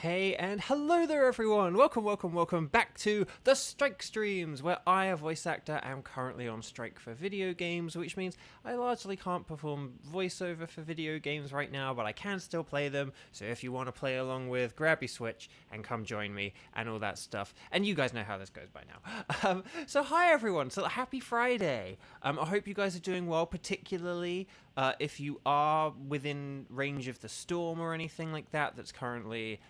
Hey and hello there everyone! Welcome back to the Strike Streams, where I, a voice actor, am currently on strike for video games, which means I largely can't perform voiceover for video games right now, but I can still play them, so if you want to play along with, grab your Switch and come join me and all that stuff. And you guys know how this goes by now. So hi everyone, so happy Friday! I hope you guys are doing well, particularly if you are within range of the storm or anything like that that's currently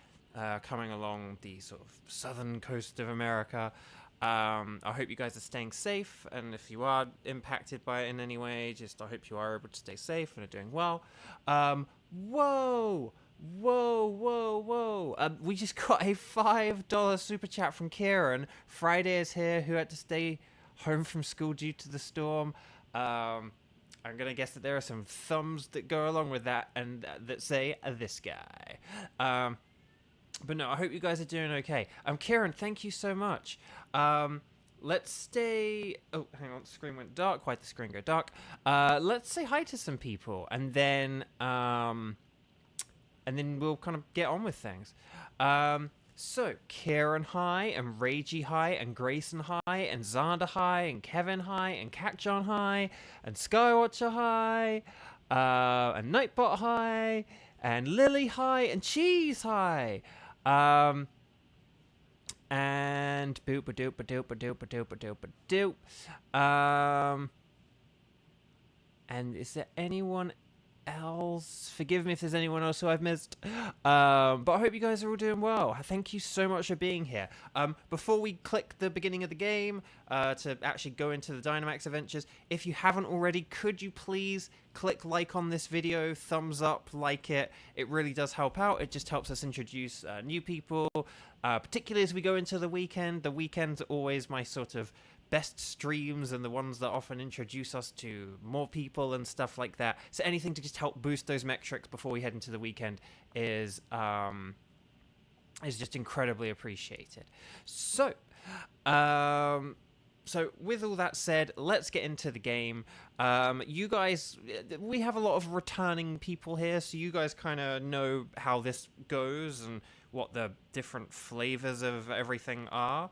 coming along the sort of southern coast of America. I hope you guys are staying safe, and if you are impacted by it in any way, I hope you are able to stay safe and are doing well. Whoa! We just got a $5 super chat from Kieran. Friday is here, who had to stay home from school due to the storm. I'm gonna guess that there are some thumbs that go along with that and that say this guy. But no, I hope you guys are doing okay. Kieran, thank you so much. Let's stay... Oh, hang on, the screen went dark. Why'd the screen go dark? Let's say hi to some people, and then we'll kind of get on with things. So, Kieran hi, and Ragey hi, and Grayson hi, and Xander hi, and Kevin hi, and Catjohn hi, and Skywatcher hi, and Nightbot hi, and Lily hi, and Cheese hi. And boop a doop a doop a doop a doop a doop a doop. And is there anyone else? Forgive me if there's anyone else who I've missed. But I hope you guys are all doing well. Thank you so much for being here. Before we click the beginning of the game to actually go into the Dynamax Adventures, if you haven't already, could you please click like on this video, thumbs up, like it. It really does help out. It just helps us introduce new people, particularly as we go into the weekend. The weekends are always my sort of best streams and the ones that often introduce us to more people and stuff like that. So anything to just help boost those metrics before we head into the weekend is just incredibly appreciated. So, with all that said, let's get into the game. You guys, we have a lot of returning people here, so you guys kind of know how this goes and what the different flavors of everything are.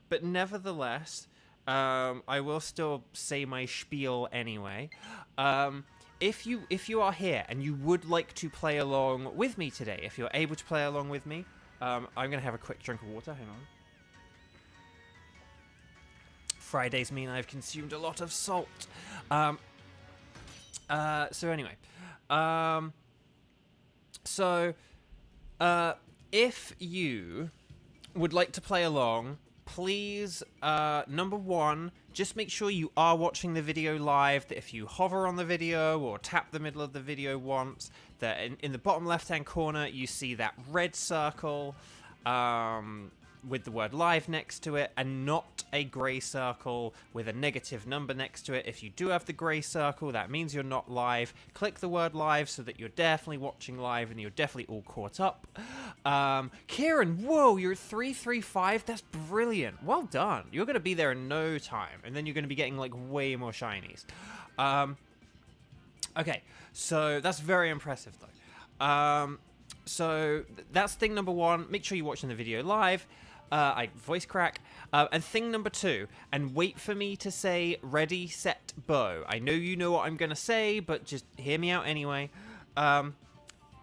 But nevertheless, I will still say my spiel anyway. If you are here and you would like to play along with me today, if you're able to play along with me, I'm going to have a quick drink of water. Hang on. Fridays mean I've consumed a lot of salt. So anyway, if you would like to play along, please, number one, just make sure you are watching the video live, that if you hover on the video or tap the middle of the video once, that in the bottom left-hand corner, you see that red circle with the word live next to it, and not a grey circle with a negative number next to it. If you do have the grey circle, that means you're not live. Click the word live so that you're definitely watching live and you're definitely all caught up. Kieran, whoa, you're at 335. That's brilliant. Well done. You're going to be there in no time, and then you're going to be getting like way more shinies. Okay, so that's very impressive though. So that's thing number one. Make sure you're watching the video live. I voice crack. And thing number two, and wait for me to say ready, set, bow. I know you know what I'm going to say, but just hear me out anyway.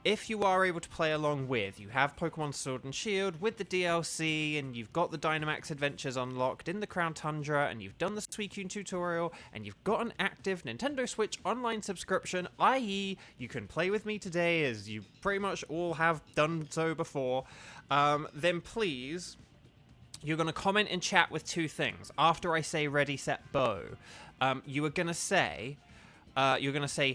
If you are able to play along with, you have Pokémon Sword and Shield with the DLC, and you've got the Dynamax Adventures unlocked in the Crown Tundra, and you've done the Suicune tutorial, and you've got an active Nintendo Switch online subscription, i.e. you can play with me today, as you pretty much all have done so before, then please, you're going to comment in chat with two things. After I say ready, set, bow, you are going to say...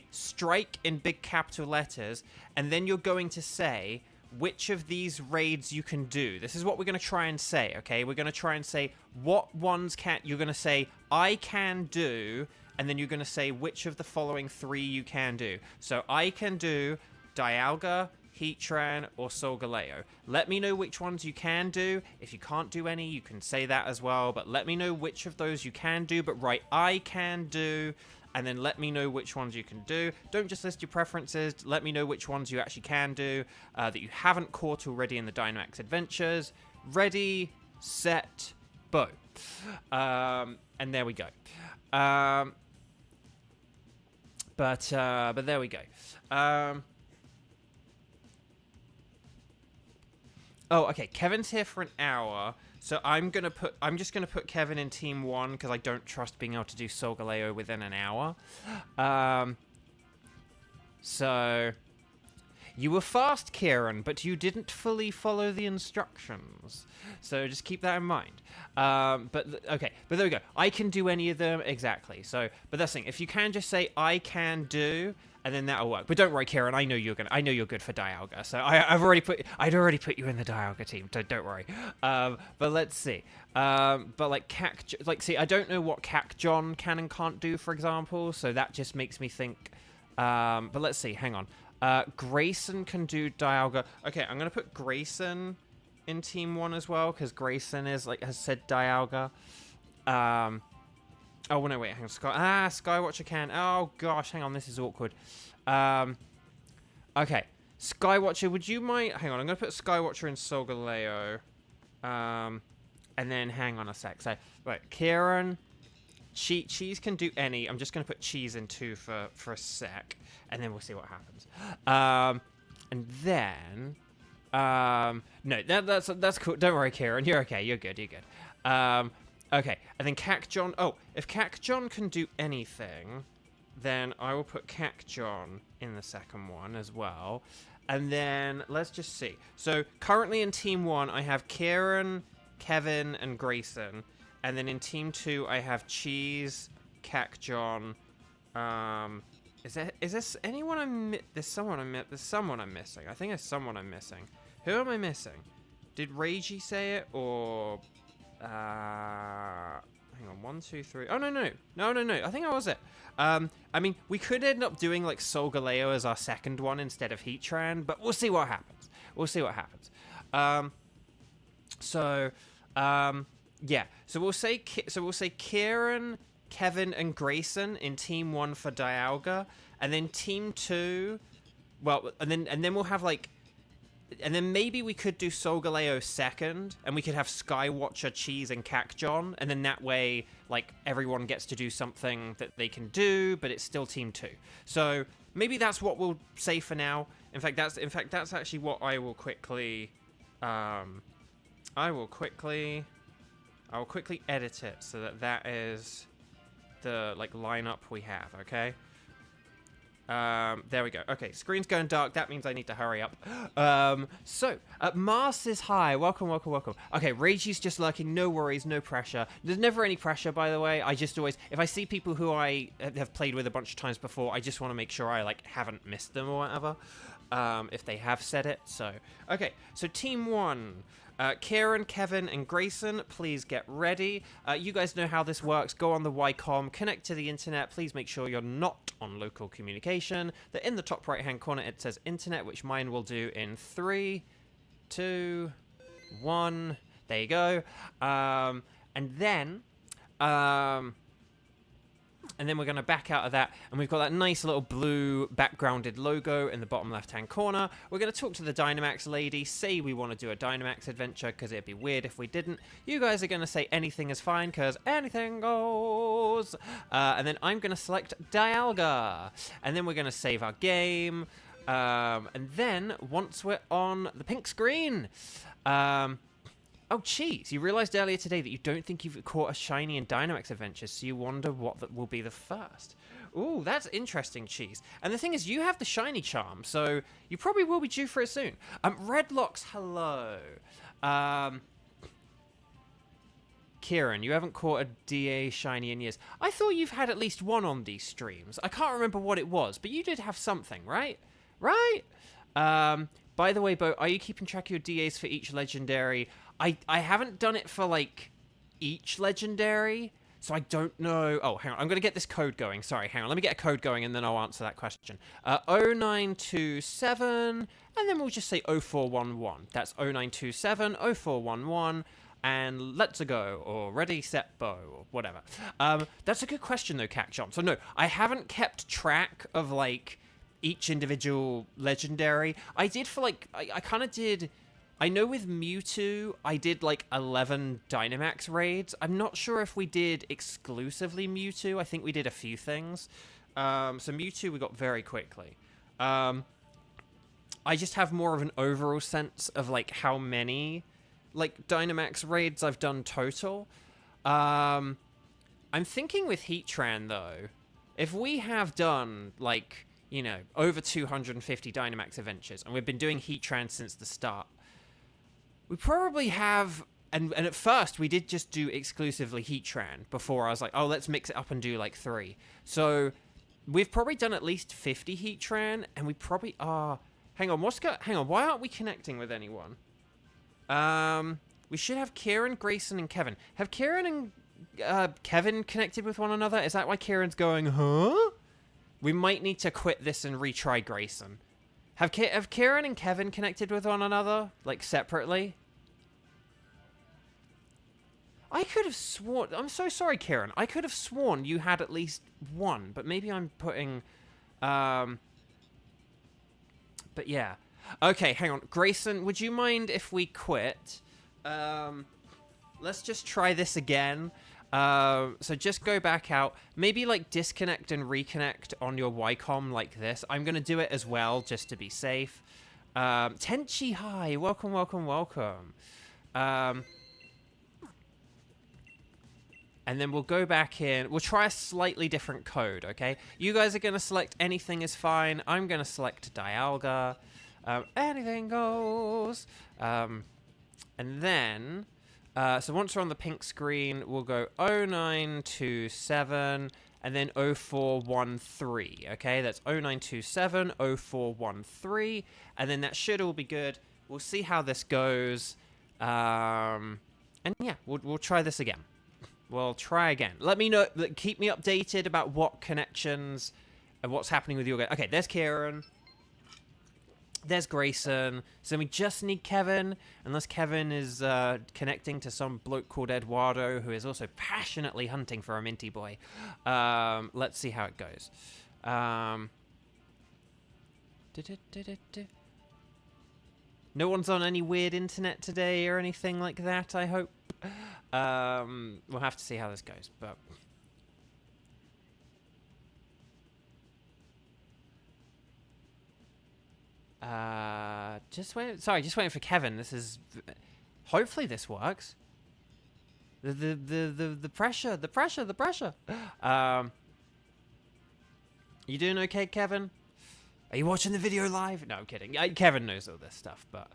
strike in big capital letters, and then you're going to say which of these raids you can do. This is what we're going to try and say, okay? We're going to try and say what ones you're going to say, I can do, and then you're going to say which of the following three you can do. So I can do Dialga, Heatran, or Solgaleo. Let me know which ones you can do. If you can't do any, you can say that as well, but let me know which of those you can do, but write I can do. and then let me know which ones you can do. Don't just list your preferences. Let me know which ones you actually can do that you haven't caught already in the Dynamax Adventures. Ready, set, bow. And there we go. But there we go. Oh, okay. Kevin's here for an hour, so I'm just gonna put Kevin in Team 1 because I don't trust being able to do Solgaleo within an hour. So you were fast, Kieran, but you didn't fully follow the instructions. So just keep that in mind. Okay, but there we go. I can do any of them exactly. So, but that's the thing. If you can just say I can do, and then that'll work. But don't worry, Kieran. I know you're good for Dialga. So I'd already put you in the Dialga team. So don't worry. But let's see. But like see, I don't know what John can and can't do, for example. So that just makes me think. But let's see. Hang on. Grayson can do Dialga. Okay, I'm gonna put Grayson in Team 1 as well because Grayson has said Dialga. Oh, no, wait, hang on. Skywatcher can. Oh, gosh, hang on. This is awkward. Okay. Skywatcher, would you mind... Hang on, I'm going to put Skywatcher in Solgaleo. And then, hang on a sec. So, right, Kieran. Cheese can do any. I'm just going to put Cheese in 2 for a sec. And then we'll see what happens. And then... no, that's cool. Don't worry, Kieran. You're okay. You're good. Okay, and then John. Oh, if John can do anything, then I will put John in the second one as well. And then let's just see. So currently in Team 1, I have Kieran, Kevin, and Grayson. And then in Team 2, I have Cheese, John. Is this anyone there's someone I'm missing. I think there's someone I'm missing. Who am I missing? Did Reiji say it or? Hang on, 1, 2, 3. Oh, no. I think that was it. I mean, we could end up doing like Solgaleo as our second one instead of Heatran, but we'll see what happens. Yeah. So we'll say Kieran, Kevin, and Grayson in Team 1 for Dialga, and then Team 2. Well, and then we'll have like. And then maybe we could do Solgaleo second, and we could have Skywatcher, Cheese, and John, and then that way, like, everyone gets to do something that they can do, but it's still Team 2. So maybe that's what we'll say for now. In fact, that's actually what I will quickly, I will quickly edit it so that is the like lineup we have. Okay. There we go. Okay, screen's going dark. That means I need to hurry up. Mars says hi. Welcome. Okay, Reiji's just lurking. No worries, no pressure. There's never any pressure, by the way. I just always, if I see people who I have played with a bunch of times before, I just want to make sure I like haven't missed them or whatever. If they have said it. So, okay. So Team 1. Kieran, Kevin, and Grayson, please get ready. You guys know how this works. Go on the YCOM, connect to the internet. Please make sure you're not on local communication. That in the top right-hand corner it says internet, which mine will do in 3, 2, 1. There you go. And then we're going to back out of that, and we've got that nice little blue backgrounded logo in the bottom left-hand corner. We're going to talk to the Dynamax lady, say we want to do a Dynamax adventure, because it'd be weird if we didn't. You guys are going to say anything is fine, because anything goes. And then I'm going to select Dialga, and then we're going to save our game. And then, once we're on the pink screen... Oh, Cheese, you realized earlier today that you don't think you've caught a shiny in Dynamax Adventures, so you wonder what will be the first. Ooh, that's interesting, Cheese. And the thing is, you have the shiny charm, so you probably will be due for it soon. Redlocks, hello. Kieran, you haven't caught a DA shiny in years. I thought you've had at least one on these streams. I can't remember what it was, but you did have something, right? Right? By the way, Bo, are you keeping track of your DAs for each legendary? I haven't done it for, like, each legendary, so I don't know. Oh, hang on. I'm going to get this code going. Sorry, hang on. Let me get a code going, and then I'll answer that question. 0927, and then we'll just say 0411. That's 0927 0411, and let's go, or ready, set, bow, or whatever. That's a good question though, Cacchon. So no, I haven't kept track of like each individual legendary. I did for like, I kind of did, I know with Mewtwo, I did like 11 Dynamax raids. I'm not sure if we did exclusively Mewtwo. I think we did a few things. So Mewtwo we got very quickly. I just have more of an overall sense of like how many like Dynamax raids I've done total. I'm thinking with Heatran though, if we have done like, you know, over 250 Dynamax Adventures, and we've been doing Heatran since the start, we probably have, and at first we did just do exclusively Heatran before I was like, oh, let's mix it up and do like 3. So we've probably done at least 50 Heatran, and we probably are. Hang on, hang on, why aren't we connecting with anyone? We should have Kieran, Grayson, and Kevin. Have Kieran and Kevin connected with one another? Is that why Kieran's going, huh? We might need to quit this and retry Grayson. Have Kieran and Kevin connected with one another, like separately? I could have sworn, I'm so sorry, Kieran. I could have sworn you had at least one, but maybe I'm putting, but yeah. Okay, hang on. Grayson, would you mind if we quit? Let's just try this again. So just go back out. Maybe like disconnect and reconnect on your Wycom like this. I'm going to do it as well just to be safe. Tenchi, hi. Welcome, welcome, welcome. And then we'll go back in. We'll try a slightly different code, okay? You guys are going to select anything is fine. I'm going to select Dialga. Anything goes. And then, so once we're on the pink screen, we'll go 0927 and then 0413, okay? That's 0927, 0413, and then that should all be good. We'll see how this goes. And yeah, we'll try this again. We'll try again. Let me know, keep me updated about what connections and what's happening with your guys. Okay, there's Kieran. There's Grayson. So we just need Kevin, unless Kevin is connecting to some bloke called Eduardo, who is also passionately hunting for a Minty Boy. Let's see how it goes. No one's on any weird internet today or anything like that, I hope. We'll have to see how this goes, but... just waiting for Kevin. This is... Hopefully this works. The pressure. You doing okay, Kevin? Are you watching the video live? No, I'm kidding. Kevin knows all this stuff, but...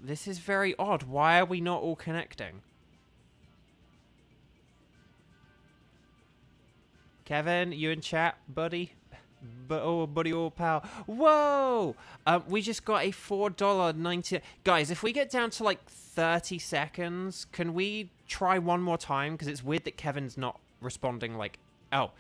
this is very odd. Why are we not all connecting? Kevin, you in chat, buddy? Buddy, old pal. Whoa! We just got a $4.90. Guys, if we get down to like 30 seconds, can we try one more time? Because it's weird that Kevin's not responding. Like, oh,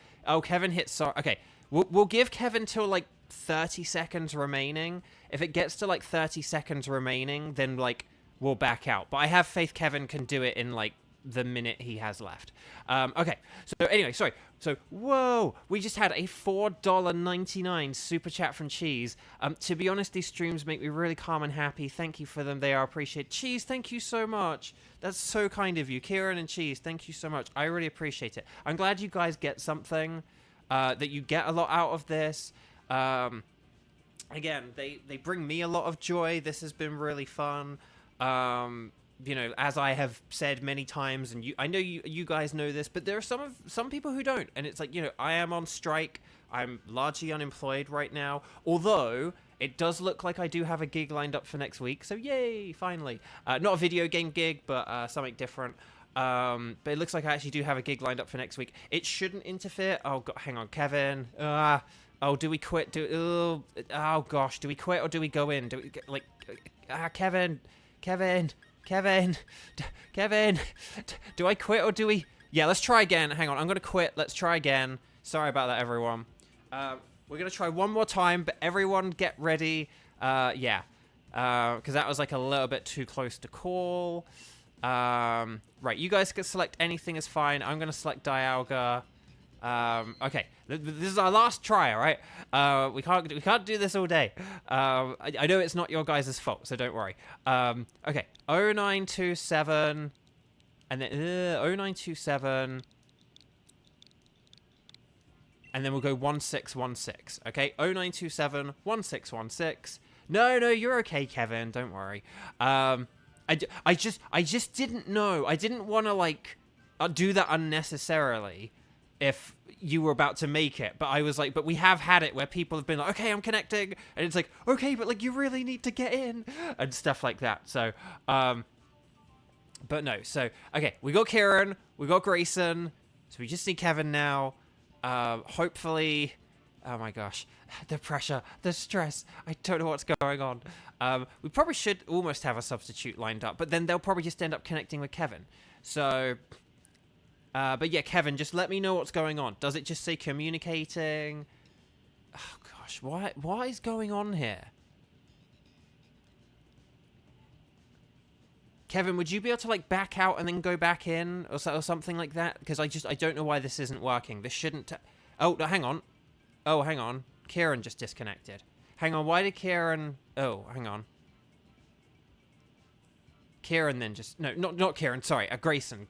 Kevin hit. Sorry. Okay, we'll give Kevin till like 30 seconds remaining. If it gets to like 30 seconds remaining, then like we'll back out. But I have faith Kevin can do it in like the minute he has left. Okay, so anyway, sorry. So, whoa, we just had a $4.99 super chat from Cheese. To be honest, these streams make me really calm and happy. Thank you for them. They are appreciated. Cheese, thank you so much. That's so kind of you. Kieran and Cheese, thank you so much. I really appreciate it. I'm glad you guys get something, that you get a lot out of this. Again, they bring me a lot of joy. This has been really fun. You know, as I have said many times, and I know you guys know this, but there are some people who don't, and it's like, you know, I am on strike. I'm largely unemployed right now, although it does look like I do have a gig lined up for next week. So yay, finally! Not a video game gig, but something different. But it looks like I actually do have a gig lined up for next week. It shouldn't interfere. Oh God, hang on, Kevin. Oh, do we quit? Oh gosh, do we quit or do we go in? Do we like? Kevin. Do I quit or do we... Yeah, let's try again. Hang on, I'm going to quit. Let's try again. Sorry about that, everyone. We're going to try one more time, but everyone get ready. Yeah. because that was like a little bit too close to call. Right, you guys can select anything is fine. I'm gonna select Dialga. Okay, this is our last try, all right? We can't do this all day. I know it's not your guys' fault, so don't worry. Okay, 0927, and then 0927, and then we'll go 1616. Okay, 0927 1616. No, you're okay, Kevin. Don't worry. I just didn't know. I didn't want to like do that unnecessarily if you were about to make it, but I was like, but we have had it where people have been like, okay, I'm connecting, and it's like, okay, but like you really need to get in and stuff like that. So but no, so okay, we got Kieran, we got Grayson, so we just need Kevin now. Hopefully, oh my gosh, the pressure, the stress, I don't know what's going on. We probably should almost have a substitute lined up, but then they'll probably just end up connecting with Kevin. So but yeah, Kevin, just let me know what's going on. Does it just say communicating? Oh gosh, what is going on here? Kevin, would you be able to like back out and then go back in or something like that? Because I don't know why this isn't working. This shouldn't. Oh, no, hang on. Oh, hang on. Kieran just disconnected. Hang on. Why did Kieran? Oh, hang on. Kieran then just not Kieran. Sorry, Grayson.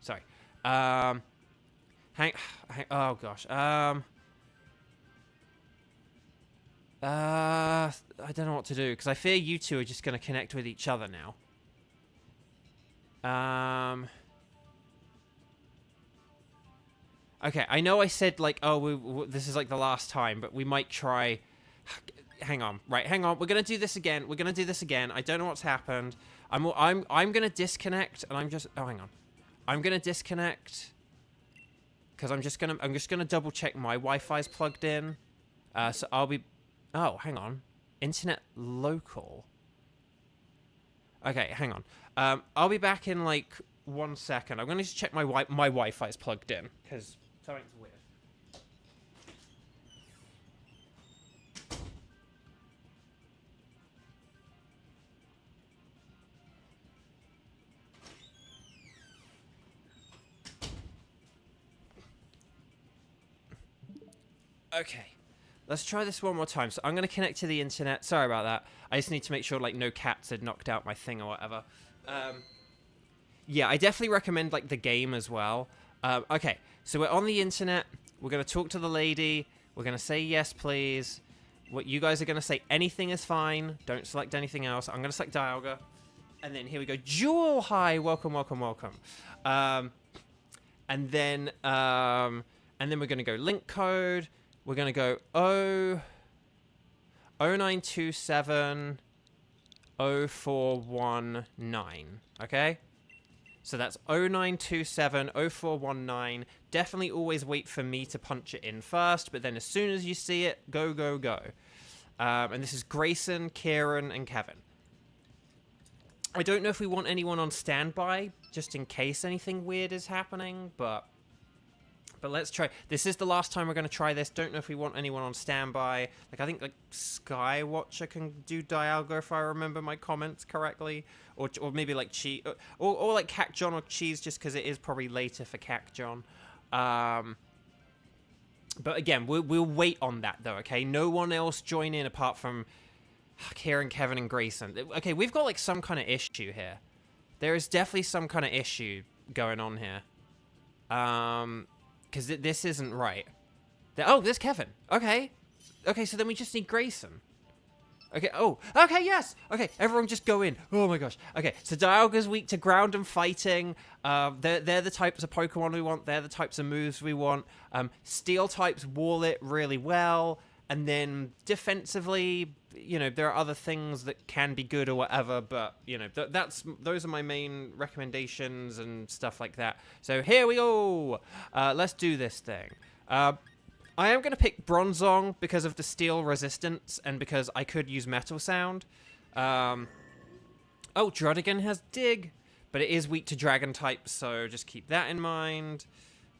Sorry. Oh gosh. I don't know what to do because I fear you two are just going to connect with each other now. Okay, I know I said like, oh, this is like the last time, but we might try. Hang on, right? Hang on. We're gonna do this again. I don't know what's happened. I'm gonna disconnect, and I'm just. Oh, hang on. I'm gonna disconnect because I'm just gonna double check my Wi-Fi's plugged in. So I'll be. Oh, hang on. Internet local. Okay, hang on. I'll be back in like 1 second. I'm gonna just check my Wi-Fi's plugged in because something's weird. Okay, let's try this one more time. So I'm going to connect to the internet. Sorry about that. I just need to make sure like no cats had knocked out my thing or whatever. Yeah, I definitely recommend like the game as well. Okay, so we're on the internet. We're going to talk to the lady. We're going to say yes, please. What you guys are going to say, anything is fine. Don't select anything else. I'm going to select Dialga. And then here we go. Jewel, hi, welcome. And then we're going to go link code. We're going to go 0927 0419, okay? So that's 0927 0419. Definitely always wait for me to punch it in first, but then as soon as you see it, go. And this is Grayson, Kieran, and Kevin. I don't know if we want anyone on standby, just in case anything weird is happening, but let's try. This is the last time we're going to try this. Don't know if we want anyone on standby. Like, I think, like, Skywatcher can do Dialga, if I remember my comments correctly. Or maybe, like, Cheese. Or like, Cac John or Cheese, just because it is probably later for Cac John. But, again, we'll wait on that, though, okay? No one else join in apart from Kieran, Kevin, and Grayson. Okay, we've got, like, some kind of issue here. There is definitely some kind of issue going on here. Because this isn't right. Oh, there's Kevin. Okay. Okay, so then we just need Grayson. Okay, oh. Okay, yes. Okay, everyone just go in. Oh my gosh. Okay, so Dialga's weak to ground and fighting. They're the types of Pokemon we want. They're the types of moves we want. Steel types wall it really well. And then defensively, you know, there are other things that can be good or whatever, but, you know, those are my main recommendations and stuff like that. So here we go. Let's do this thing. I am going to pick Bronzong because of the steel resistance and because I could use Metal Sound. Oh, Druddigan has Dig, but it is weak to Dragon types, so just keep that in mind.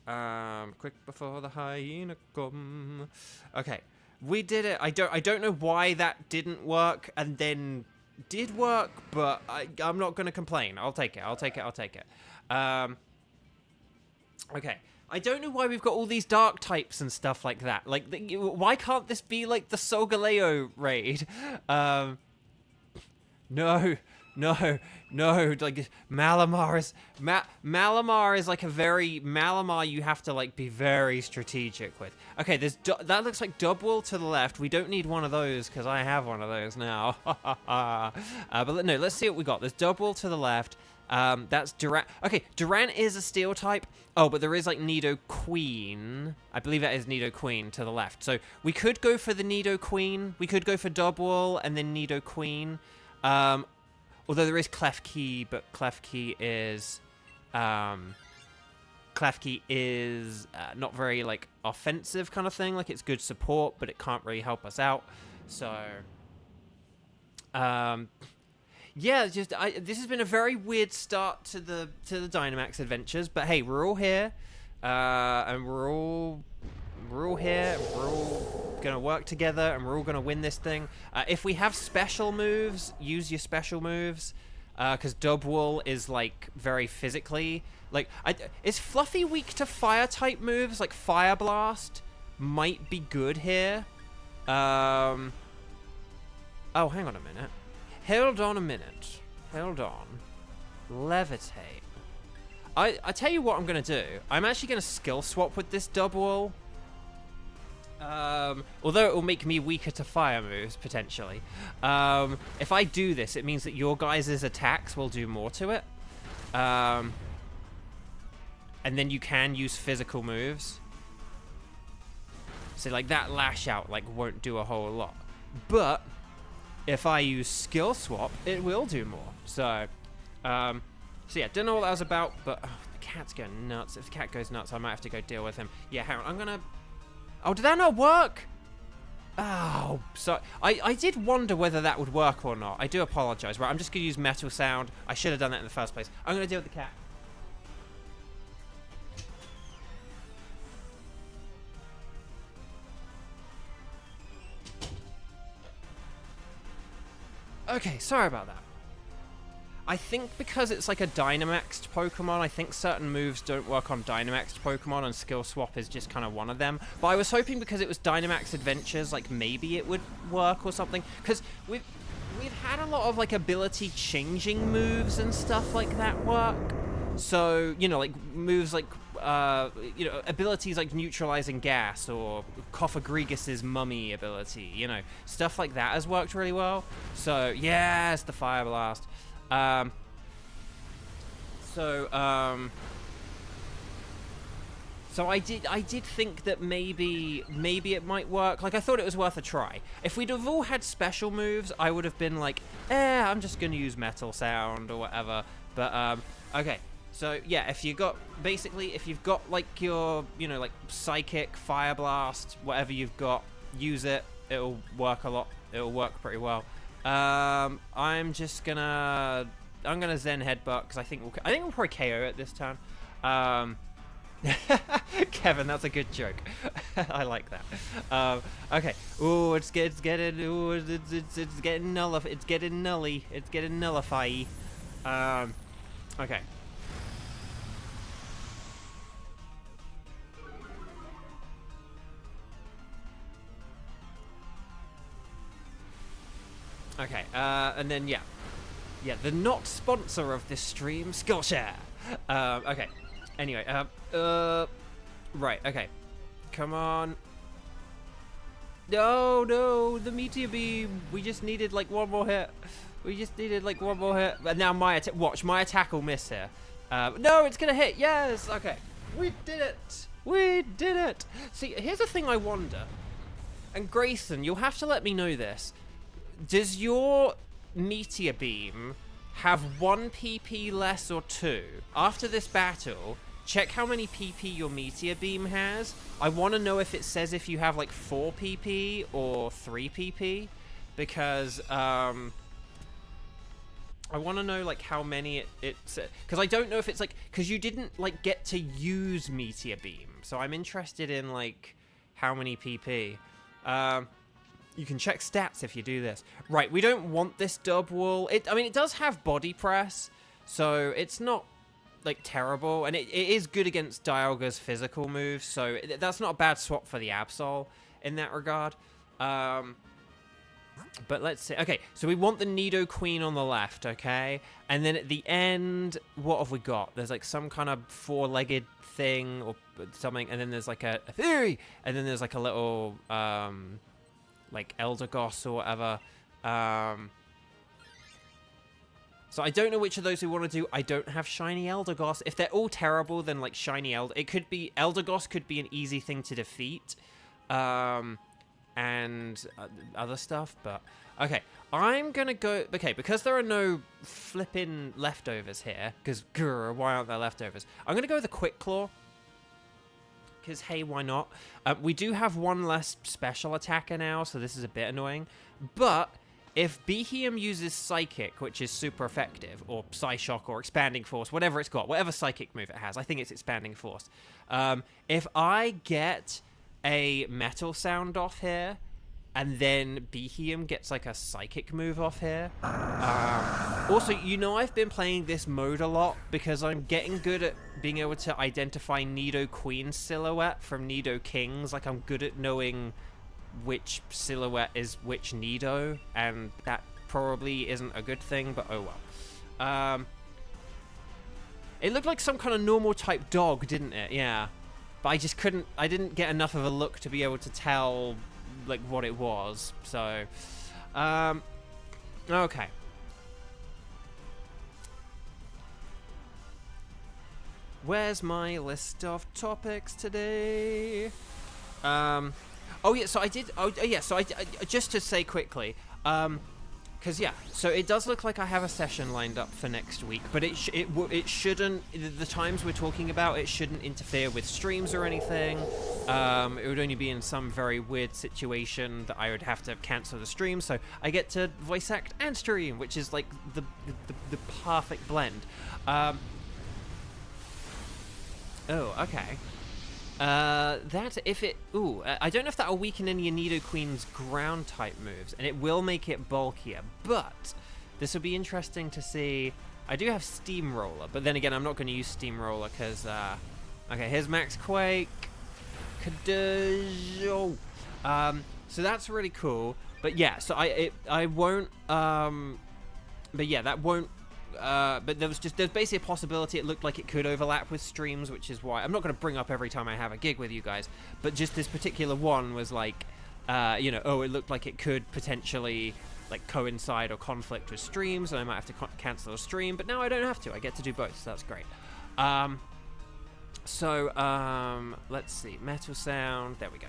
Quick before the hyena come. Okay. We did it. I don't know why that didn't work, and then did work, but I'm not going to complain. I'll take it. I'll take it. I'll take it. Okay. I don't know why we've got all these dark types and stuff like that. Like, why can't this be like the Solgaleo raid? No, like Malamar is Malamar is like a very Malamar you have to like be very strategic with. Okay, that looks like Dubwool to the left. We don't need one of those because I have one of those now. But no, let's see what we got. There's Dubwool to the left. That's Durant. Okay, Durant is a steel type. Oh, but there is like Nidoqueen. I believe that is Nidoqueen to the left. So we could go for the Nidoqueen. We could go for Dubwool and then Nidoqueen. Although there is Klefki, but Klefki is not very like offensive kind of thing. Like it's good support, but it can't really help us out. So yeah, just this has been a very weird start to the Dynamax Adventures, but hey, we're all here, and we're all here. We're all gonna work together, and we're all gonna win this thing. If we have special moves, use your special moves, because Dubwool is like very physically. Like, is Fluffy weak to fire type moves? Like Fire Blast might be good here. Oh, hang on a minute. Hold on a minute. Hold on. Levitate. I tell you what I'm going to do. I'm actually going to skill swap with this Dubwool. Although it will make me weaker to fire moves, potentially. If I do this, it means that your guys' attacks will do more to it. And then you can use physical moves. So, like, that Lash Out, like, won't do a whole lot. But if I use skill swap, it will do more. So yeah, don't know what that was about, but the cat's going nuts. If the cat goes nuts, I might have to go deal with him. Yeah, hang on, I'm gonna... Oh, did that not work? Oh, so I did wonder whether that would work or not. I do apologize. Right, I'm just gonna use Metal Sound. I should have done that in the first place. I'm gonna deal with the cat. Okay, sorry about that. I think because it's like a Dynamaxed Pokemon, I think certain moves don't work on Dynamaxed Pokemon, and Skill Swap is just kind of one of them. But I was hoping because it was Dynamax Adventures, like maybe it would work or something. Because we've had a lot of like ability changing moves and stuff like that work. So, you know, like moves like, you know, abilities like neutralizing gas or Koffagrigus' mummy ability, you know, stuff like that has worked really well. So, yes, the Fire Blast. So I did think that maybe it might work. Like, I thought it was worth a try. If we'd have all had special moves, I would have been like, I'm just gonna use Metal Sound or whatever. But, okay. So, yeah, if you've got like your, you know, like Psychic, Fire Blast, whatever you've got, use it. It'll work a lot. It'll work pretty well. I'm gonna Zen Headbutt because I think we'll probably KO it this time. Kevin, that's a good joke. I like that. Okay. Ooh, it's getting nullified. It's getting nully. It's getting nullify. Okay. Okay, and then, yeah, the not sponsor of this stream, Skillshare. Okay, anyway, right, okay, come on. No, the Meteor Beam, we just needed, like, one more hit. And now my attack will miss here. No, it's gonna hit, yes, okay. We did it. See, here's the thing I wonder, and Grayson, you'll have to let me know this. Does your Meteor Beam have 1 PP less or 2? After this battle, check how many PP your Meteor Beam has. I want to know if it says if you have like 4 PP or 3 PP, because I want to know like how many it's because I don't know if it's like, because you didn't like get to use Meteor Beam, so I'm interested in like how many PP. You can check stats if you do this. Right, we don't want this dub wool. I mean, it does have body press, so it's not, like, terrible. And it is good against Dialga's physical moves, so that's not a bad swap for the Absol in that regard. But let's see. Okay, so we want the Nidoqueen on the left, okay? And then at the end, what have we got? There's, like, some kind of four-legged thing or something, and then there's, like, a theory, and then there's, like, a little, like Eldegoss or whatever. So I don't know which of those we want to do. I don't have shiny Eldegoss. If they're all terrible, then like shiny Eldegoss could be an easy thing to defeat. And other stuff, but okay. I'm gonna go, okay, because there are no flipping leftovers here, because why aren't there leftovers? I'm gonna go with a Quick Claw. Because, hey, why not? We do have one less special attacker now, so this is a bit annoying. But if Beheeyem uses Psychic, which is super effective, or Psyshock, or Expanding Force, whatever it's got, whatever Psychic move it has, I think it's Expanding Force. If I get a Metal Sound off here, and then Beheeyem gets like a Psychic move off here. Also, you know I've been playing this mode a lot because I'm getting good at being able to identify Nidoqueen silhouette from Nidokings. Like, I'm good at knowing which silhouette is which Nido, and that probably isn't a good thing, but oh well. It looked like some kind of normal type dog, didn't it? Yeah. But I just couldn't, I didn't get enough of a look to be able to tell like what it was, so okay. Where's my list of topics today? Oh yeah, so I did, just to say quickly, because yeah, so it does look like I have a session lined up for next week, but it shouldn't, the times we're talking about, it shouldn't interfere with streams or anything. It would only be in some very weird situation that I would have to cancel the stream, so I get to voice act and stream, which is like the perfect blend. Oh, okay. That, if it... Ooh, I don't know if that'll weaken any of Nidoqueen's ground type moves, and it will make it bulkier, but this will be interesting to see. I do have Steamroller, but then again, I'm not going to use Steamroller because, okay, here's Max Quake. Kadojo. So that's really cool, but yeah, so I won't, but yeah, that won't, but there's basically a possibility it looked like it could overlap with streams, which is why I'm not going to bring up every time I have a gig with you guys, but just this particular one was like, you know, oh, it looked like it could potentially like coincide or conflict with streams, and I might have to cancel a stream, but now I don't have to. I get to do both, so that's great. Let's see, Metal Sound, there we go.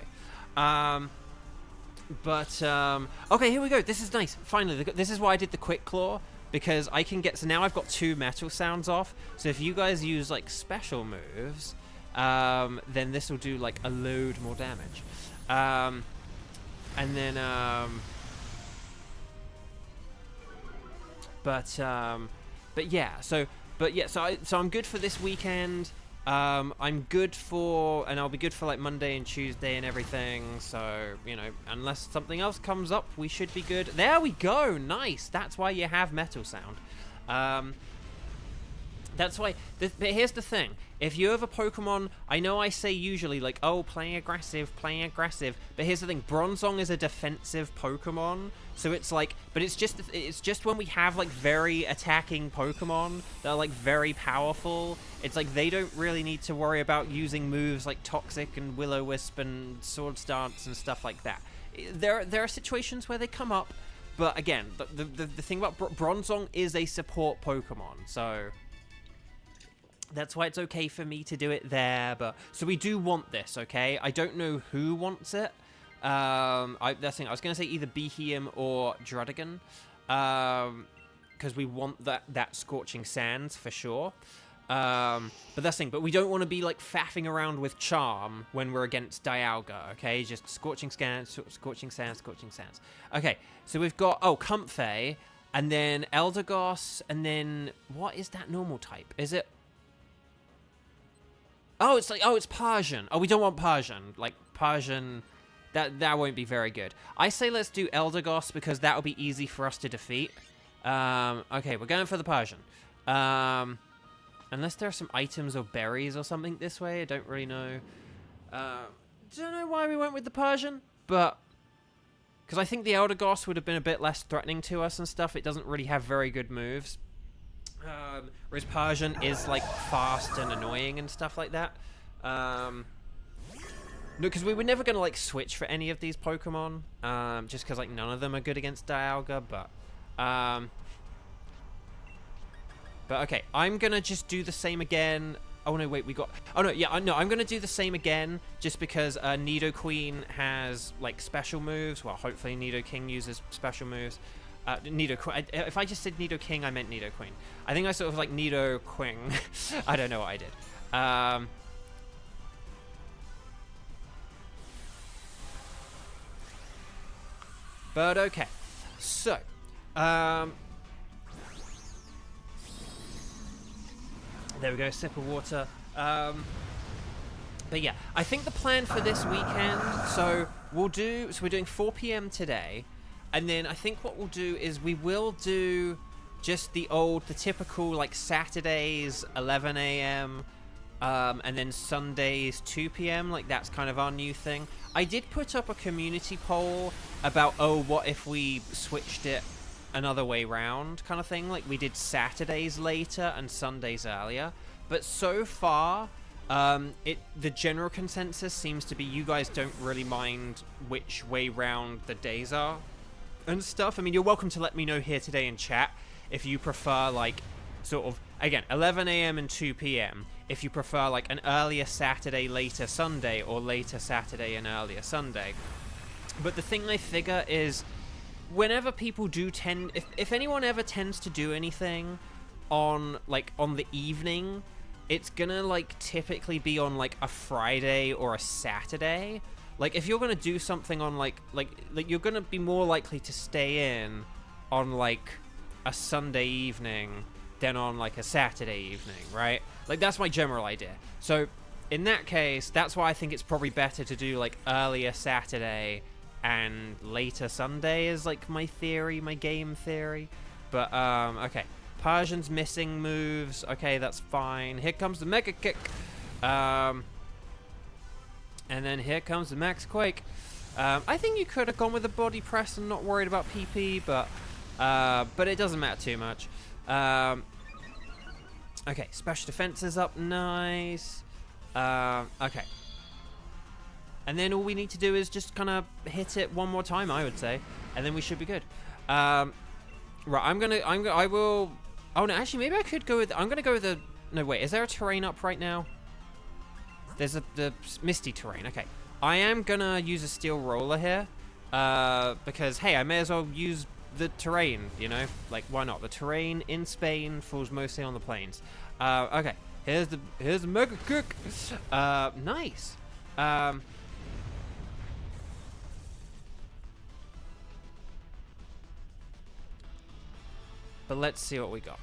Okay, here we go. This is nice. Finally, this is why I did the Quick Claw, because I can get, so now I've got 2 Metal Sounds off, so if you guys use like special moves, then this will do like a load more damage. So I'm good for this weekend. I'm good for, and I'll be good for like Monday and Tuesday and everything, so, you know, unless something else comes up, we should be good. There we go, nice, that's why you have Metal Sound. That's why, but here's the thing, if you have a Pokemon, I know I say usually like, oh, playing aggressive, but here's the thing, Bronzong is a defensive Pokemon, so it's like, but it's just when we have like very attacking Pokemon that are like very powerful, it's like they don't really need to worry about using moves like Toxic and Will-O-Wisp and Swords Dance and stuff like that. There are situations where they come up, but again, the thing about Bronzong is a support Pokemon, so that's why it's okay for me to do it there. But so we do want this, okay? I don't know who wants it. That's the thing. I was going to say either Beheeyem or Druddigon, because we want that Scorching Sands for sure. But that's the thing. But we don't want to be like faffing around with Charm when we're against Dialga, okay? Just Scorching Sands, Scorching Sands. Okay, so we've got Comfey, and then Eldegoss, and then what is that normal type? Is it? Oh, it's Persian. Oh, we don't want Persian. Like, Persian, that won't be very good. I say let's do Eldegoss because that'll be easy for us to defeat. Okay, we're going for the Persian. Unless there are some items or berries or something this way, I don't really know. Don't know why we went with the Persian, but because I think the Eldegoss would have been a bit less threatening to us and stuff. It doesn't really have very good moves. Whereas Persian is like fast and annoying and stuff like that. No, because we were never gonna like switch for any of these Pokemon, just because like none of them are good against Dialga. But okay, I'm gonna just do the same again. Oh no, wait, we got. Oh no, yeah, no, I'm gonna do the same again just because Nidoqueen has like special moves. Well, hopefully Nidoking uses special moves. If I just said Nidoking, I meant Nidoqueen. I think I sort of like Nidoqueen. I don't know what I did. But okay, so there we go, sip of water. But yeah, I think the plan for this weekend, so we're doing 4 p.m. today, and then I think what we'll do is we will do just the typical like Saturdays 11 a.m. And then Sundays 2 p.m. Like that's kind of our new thing. I did put up a community poll about what if we switched it another way round kind of thing, like we did Saturdays later and Sundays earlier. But so far the general consensus seems to be you guys don't really mind which way round the days are and stuff. I mean, you're welcome to let me know here today in chat if you prefer like sort of again 11 a.m. and 2 p.m. if you prefer like an earlier Saturday later Sunday or later Saturday and earlier Sunday. But the thing I figure is whenever people do if anyone ever tends to do anything on the evening, it's gonna like typically be on like a Friday or a Saturday. Like if you're gonna do something on like you're gonna be more likely to stay in on like a Sunday evening than on like a Saturday evening, right? Like that's my general idea. So in that case, that's why I think it's probably better to do like earlier Saturday and later Sunday is like my game theory. But okay, Persian's missing moves. Okay, that's fine. Here comes the Mega Kick, and then here comes the Max Quake. I think you could have gone with the Body Press and not worried about PP, but it doesn't matter too much. Okay, special defense is up, nice. Okay. And then all we need to do is just kind of hit it one more time, I would say, and then we should be good. Right, I will. Oh no, actually, maybe I could go with. I'm gonna go with the. No, wait, is there a terrain up right now? There's the misty terrain. Okay, I am gonna use a steel roller here, because hey, I may as well use the terrain. You know, like why not? The terrain in Spain falls mostly on the plains. Okay, here's the Mega Kick. Nice. But let's see what we got.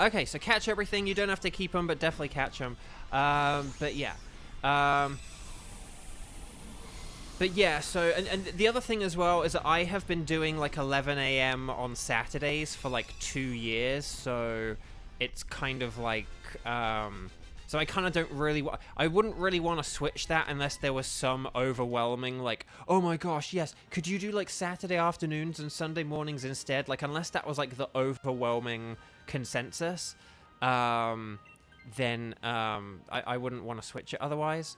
Okay, so catch everything. You don't have to keep them, but definitely catch them. But yeah. So, and the other thing as well is that I have been doing like 11 a.m. on Saturdays for like 2 years. So it's kind of like, so I kind of don't really, I wouldn't really want to switch that unless there was some overwhelming like, oh my gosh, yes, could you do like Saturday afternoons and Sunday mornings instead? Like unless that was like the overwhelming consensus, then I wouldn't want to switch it otherwise.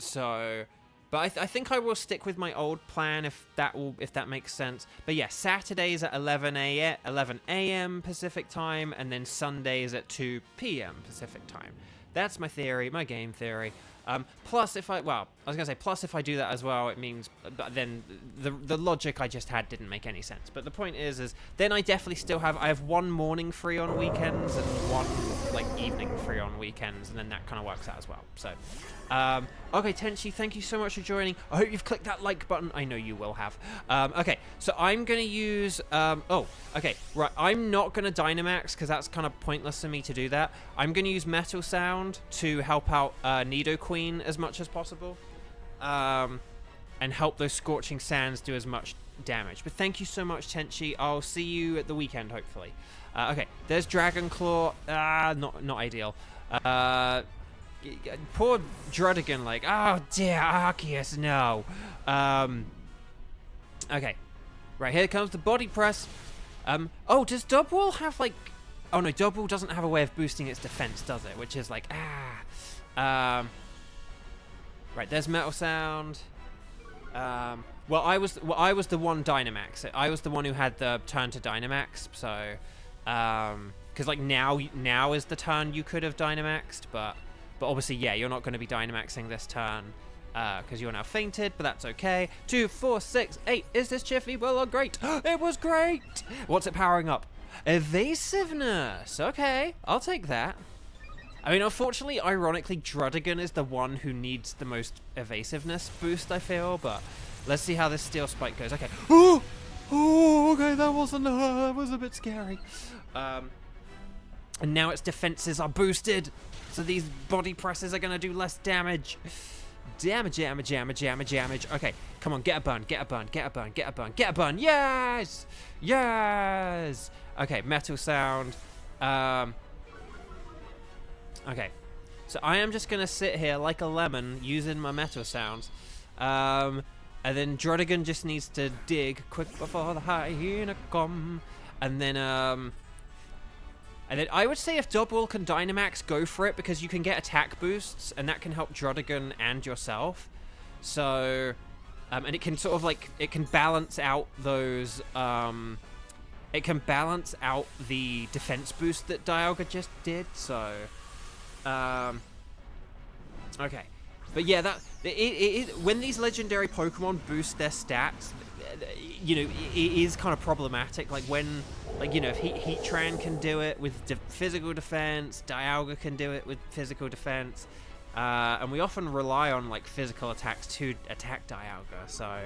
So, but I think I will stick with my old plan if that makes sense. But yeah, Saturdays at 11 a.m. Pacific time, and then Sundays at 2 p.m. Pacific time. That's my theory, my game theory. Plus, if I do that as well, it means then the logic I just had didn't make any sense. But the point is then I definitely still have one morning free on weekends and one like evening free on weekends, and then that kind of works out as well. So, okay, Tenchi, thank you so much for joining. I hope you've clicked that like button. I know you will have. Okay, so I'm gonna use. Okay, right. I'm not gonna Dynamax because that's kind of pointless for me to do that. I'm gonna use Metal Sound to help out Nidoqueen as much as possible. and help those Scorching Sands do as much damage. But thank you so much, Tenchi. I'll see you at the weekend, hopefully. Okay, there's Dragon Claw. Not ideal. Poor Drudigan, like, oh dear, Arceus, no. Okay, right, here comes the body press. Oh, does Dubwool have, like... Oh, no, Dubwool doesn't have a way of boosting its defense, does it? Which is like, right, there's Metal Sound. Well, I was the one Dynamax. I was the one who had the turn to Dynamax, so... because, like, now is the turn you could have Dynamaxed, but obviously, yeah, you're not going to be Dynamaxing this turn, because you're now fainted, but that's okay. 2, 4, 6, 8. Is this Chiffy? Well, great. It was great. What's it powering up? Evasiveness. Okay, I'll take that. I mean, unfortunately, ironically, Drudigan is the one who needs the most evasiveness boost, I feel, but let's see how this Steel Spike goes. Okay. Oh, okay, that was a bit scary. And now its defenses are boosted, so these body presses are going to do less damage. Damage. Okay, come on, get a burn. Yes! Yes! Okay, Metal Sound. Okay, so I am just going to sit here like a lemon using my Metal Sounds. And then Drudigan just needs to dig quick before the hyena come. And then I would say if Dubwool can Dynamax, go for it, because you can get attack boosts, and that can help Drudigan and yourself. So, and it can sort of like, it can balance out those, it can balance out the defense boost that Dialga just did, so, okay. But yeah, when these legendary Pokemon boost their stats, you know, it is kind of problematic. Like when, like, you know, if Heatran can do it with physical defense, Dialga can do it with physical defense, and we often rely on like physical attacks to attack Dialga. So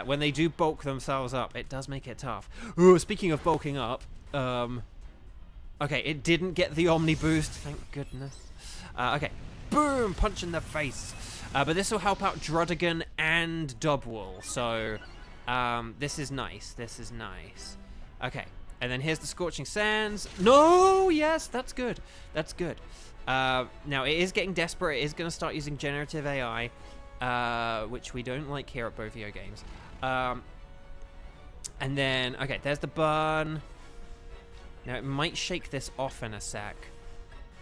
when they do bulk themselves up, it does make it tough. Ooh, speaking of bulking up, okay, it didn't get the Omni boost, thank goodness. Okay, boom, punch in the face. But this will help out Drudigan and Dubwool, so this is nice. Okay, and then here's the Scorching Sands. No, yes, that's good. Now, it is getting desperate. It is going to start using generative AI, which we don't like here at Bovio Games. And then, okay, there's the burn. Now, it might shake this off in a sec.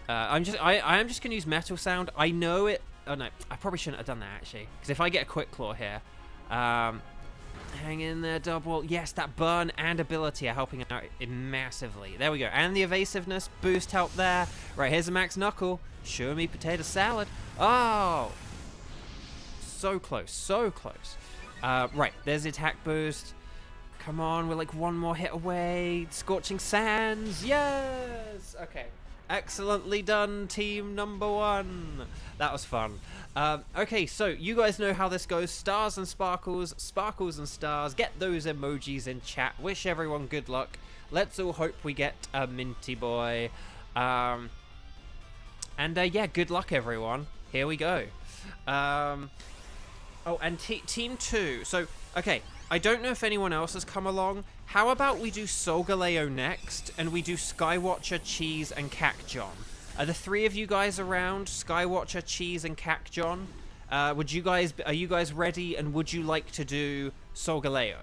I am just going to use Metal Sound. I know it... Oh, no, I probably shouldn't have done that, actually. Because if I get a Quick Claw here... hang in there, Dubwool. Yes, that burn and ability are helping out massively. There we go. And the evasiveness boost help there. Right, here's a Max Knuckle. Show me potato salad. Oh! So close. Right, there's the attack boost. Come on, we're like one more hit away. Scorching Sands. Yes! Okay. Excellently done, team number 1. That was fun. Okay, so you guys know how this goes. Stars and sparkles, sparkles and stars. Get those emojis in chat. Wish everyone good luck. Let's all hope we get a Minty Boy. Yeah, good luck, everyone. Here we go. Oh, and team 2. So, okay, I don't know if anyone else has come along. How about we do Solgaleo next, and we do Skywatcher, Cheese, and Cacjon? Are the 3 of you guys around? Skywatcher, Cheese, and Cacjon? Are you guys ready, and would you like to do Solgaleo?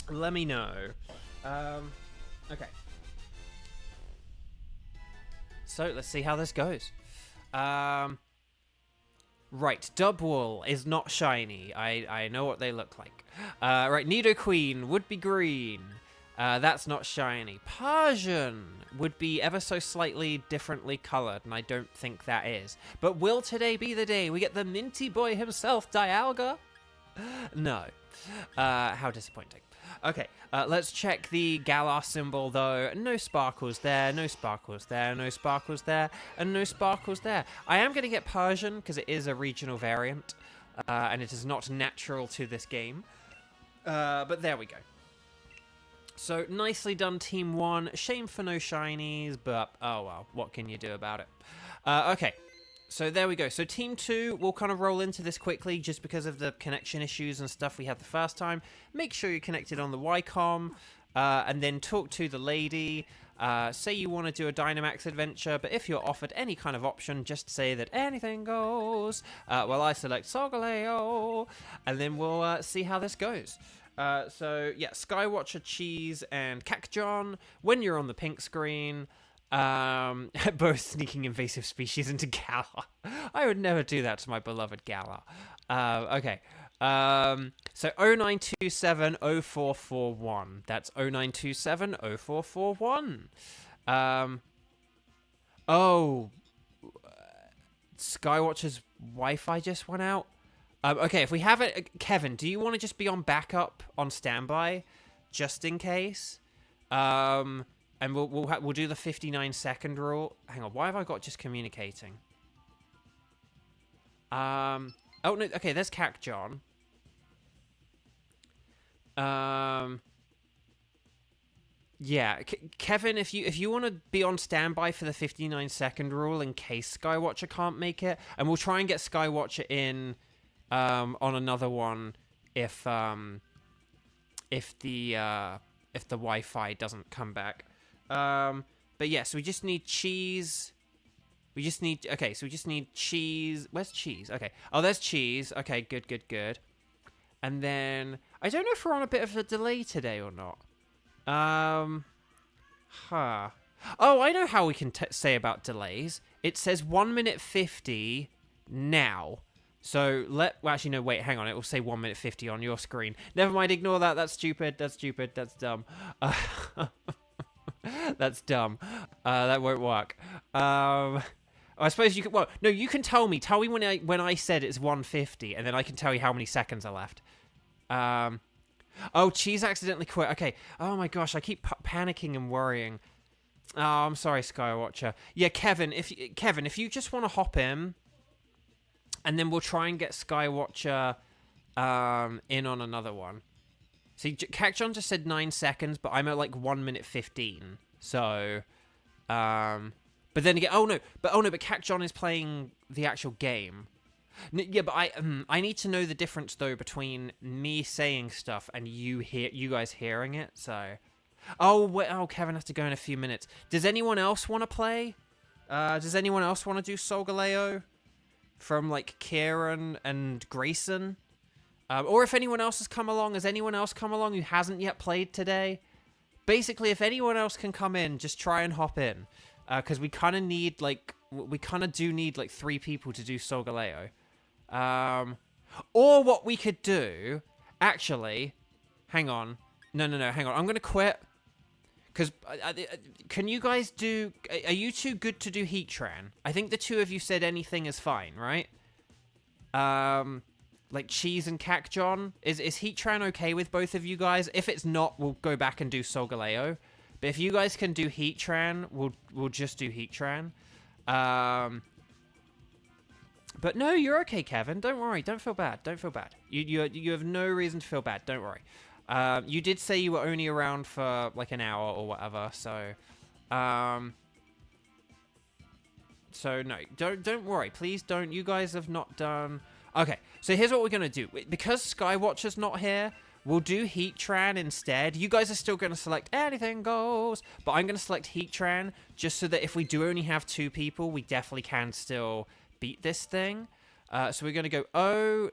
Let me know. Okay. So, let's see how this goes. Right, Dubwool is not shiny. I know what they look like. Right, Nidoqueen would be green. That's not shiny. Persian would be ever so slightly differently colored, and I don't think that is. But will today be the day we get the Minty Boy himself, Dialga? No. How disappointing. Okay, let's check the Galar symbol, though. No sparkles there, no sparkles there, no sparkles there, and no sparkles there. I am going to get Persian, because it is a regional variant, and it is not natural to this game. But there we go. So nicely done, Team 1. Shame for no shinies, but oh well, what can you do about it? Okay, so there we go. So Team 2, we'll kind of roll into this quickly just because of the connection issues and stuff we had the first time. Make sure you're connected on the Ycom, and then talk to the lady. Say you want to do a Dynamax adventure, but if you're offered any kind of option, just say that anything goes. Well, I select Solgaleo, and then we'll see how this goes. So, yeah, Skywatcher, Cheese, and Cacjon, when you're on the pink screen, both sneaking invasive species into Galar. I would never do that to my beloved Galar. Okay. So 09270441. That's 09270441. Oh, Skywatcher's Wi-Fi just went out. Okay, if we have it, Kevin, do you want to just be on backup, on standby, just in case? And we'll do the 59-second rule. Hang on, why have I got just communicating? Oh no, okay, there's Cacjon. Yeah, Kevin, if you want to be on standby for the 59-second rule in case Skywatcher can't make it, and we'll try and get Skywatcher in on another one if the Wi-Fi doesn't come back. But yeah, so we just need cheese. We just need cheese. Where's cheese? Okay. Oh, there's cheese. Okay, good. And then I don't know if we're on a bit of a delay today or not. Oh, I know how we can say about delays. It says 1 minute 50 now. So well, actually, no, wait, hang on. It will say 1 minute 50 on your screen. Never mind, ignore that. That's stupid. That's dumb. That's dumb. That won't work. I suppose you can. Well, no, you can tell me. Tell me when I said it's 150, and then I can tell you how many seconds are left. Oh, Cheese accidentally quit. Okay. Oh my gosh, I keep panicking and worrying. Oh, I'm sorry, Skywatcher. Yeah, Kevin, if you just want to hop in, and then we'll try and get Skywatcher in on another one. See, Cacjon just said 9 seconds, but I'm at like 1 minute 15. So, but then again, but Cacjon is playing the actual game. Yeah, but I need to know the difference though between me saying stuff and you guys hearing it. So, Kevin has to go in a few minutes. Does anyone else want to play? Does anyone else want to do Solgaleo from like Kieran and Grayson? Or if anyone else has come along, who hasn't yet played today? Basically, if anyone else can come in, just try and hop in, because we kind of do need like 3 people to do Solgaleo. Or what we could do, actually, hang on. No, hang on. I'm going to quit. Because, can you guys do... Are you two good to do Heatran? I think the two of you said anything is fine, right? Like Cheese and Cacjon. Is Heatran okay with both of you guys? If it's not, we'll go back and do Solgaleo. But if you guys can do Heatran, we'll just do Heatran. But no, you're okay, Kevin. Don't worry. Don't feel bad. You have no reason to feel bad. Don't worry. You did say you were only around for like an hour or whatever, so no, don't worry. Please don't. You guys have not done. Okay, so here's what we're gonna do. Because Skywatcher's not here, we'll do Heatran instead. You guys are still gonna select anything goes, but I'm gonna select Heatran just so that if we do only have 2 people, we definitely can still beat this thing. So we're going to go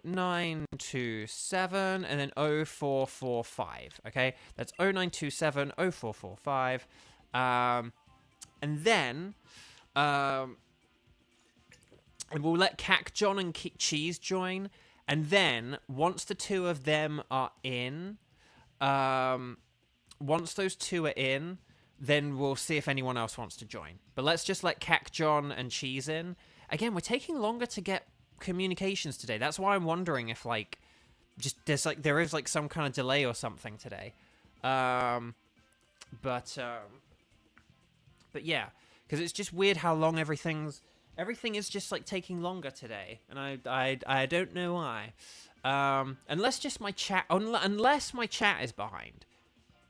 0927 and then 0445. Okay, that's 0927 0445. And then and we'll let Cacjon and Cheese join. And then once the 2 of them are in, once those 2 are in, then we'll see if anyone else wants to join. But let's just let Cacjon and Cheese in. Again, we're taking longer to get communications today. That's why I'm wondering if like there is like some kind of delay or something today. But yeah, because it's just weird how long everything is just like taking longer today, and I don't know why. Unless my chat is behind.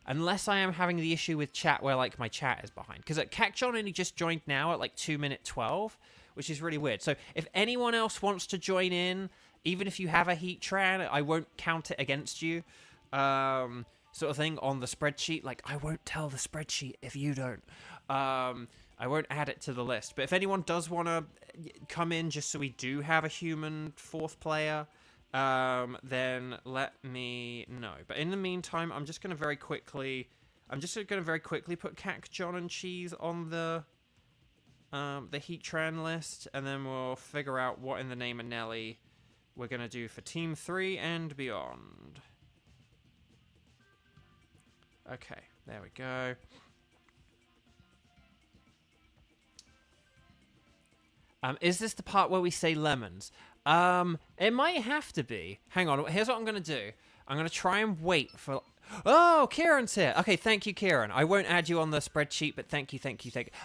Unless I am having the issue with chat where, like, my chat is behind. Because Cacjon only just joined now at, like, 2:12, which is really weird. So if anyone else wants to join in, even if you have a Heatran, I won't count it against you. Sort of thing on the spreadsheet. Like, I won't tell the spreadsheet if you don't. I won't add it to the list. But if anyone does want to come in just so we do have a human 4th player, then let me know. But in the meantime, I'm just going to very quickly put Cacjon and Cheese on the Heatran list, and then we'll figure out what in the name of Nelly we're going to do for Team 3 and beyond. Okay, there we go. Is this the part where we say lemons? It might have to be. Hang on, here's what I'm going to do. I'm going to try and wait for... Oh, Kieran's here. Okay, thank you, Kieran. I won't add you on the spreadsheet, but thank you.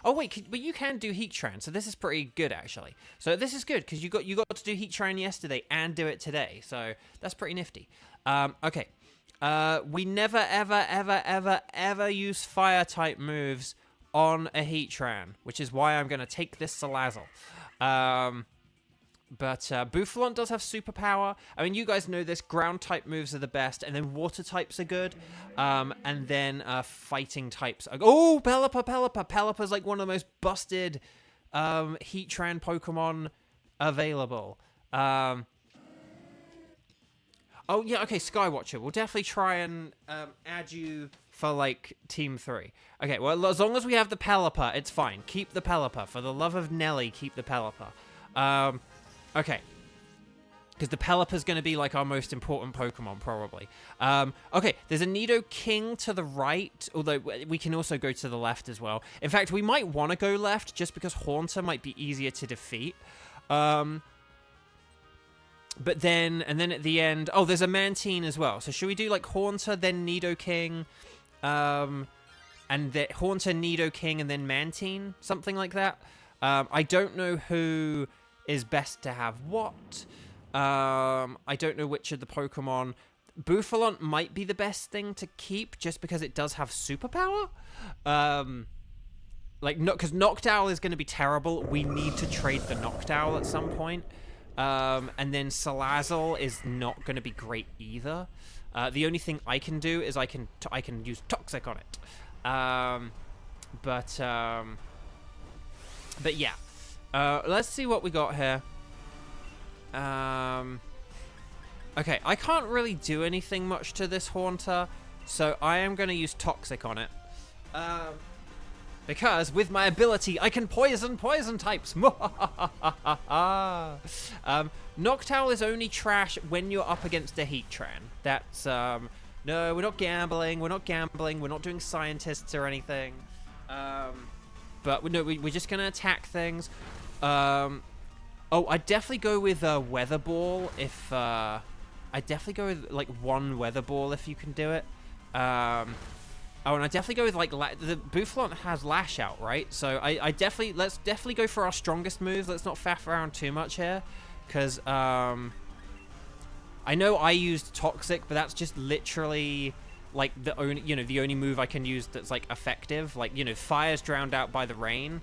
Oh, wait, but you can do Heatran, so this is pretty good, actually. So this is good, because you got to do Heatran yesterday and do it today, so that's pretty nifty. Okay. We never, ever use Fire-type moves on a Heatran, which is why I'm going to take this Salazzle. But Bouffalon does have superpower. I mean, you guys know this. Ground-type moves are the best, and then water types are good. And then fighting types are... Oh, Pelipper! Pelipper's like one of the most busted Heatran Pokemon available. Oh, yeah, okay, Skywatcher. We'll definitely try and add you for, like, Team 3. Okay, well, as long as we have the Pelipper, it's fine. Keep the Pelipper. For the love of Nelly, keep the Pelipper. Okay. Because the Pelipper's going to be, like, our most important Pokemon, probably. Okay, there's a Nidoking to the right, although we can also go to the left as well. In fact, we might want to go left, just because Haunter might be easier to defeat. But then, and then at the end... Oh, there's a Mantine as well. So should we do, like, Haunter, then Nidoking, and the Haunter, Nidoking, and then Mantine? Something like that? I don't know who is best to have what. I don't know which of the Pokemon... Bouffalon might be the best thing to keep, just because it does have superpower. Like, because Noctowl is going to be terrible. We need to trade the Noctowl at some point. And then Salazzle is not going to be great either. The only thing I can do is I can use Toxic on it. But yeah. Let's see what we got here. Okay, I can't really do anything much to this Haunter, so I am going to use Toxic on it. Because with my ability, I can poison types. Noctowl is only trash when you're up against a Heatran. That's, no, we're not gambling. We're not doing scientists or anything. But no, we're just going to attack things. Oh, I'd definitely go with Weather Ball if, I'd definitely go with, like, one Weather Ball if you can do it. Oh, and I definitely go with, like, the Bouffalon has Lash Out, right? So let's definitely go for our strongest moves. Let's not faff around too much here, because I know I used Toxic, but that's just literally like the only move I can use that's like effective. Like, Fire's drowned out by the rain,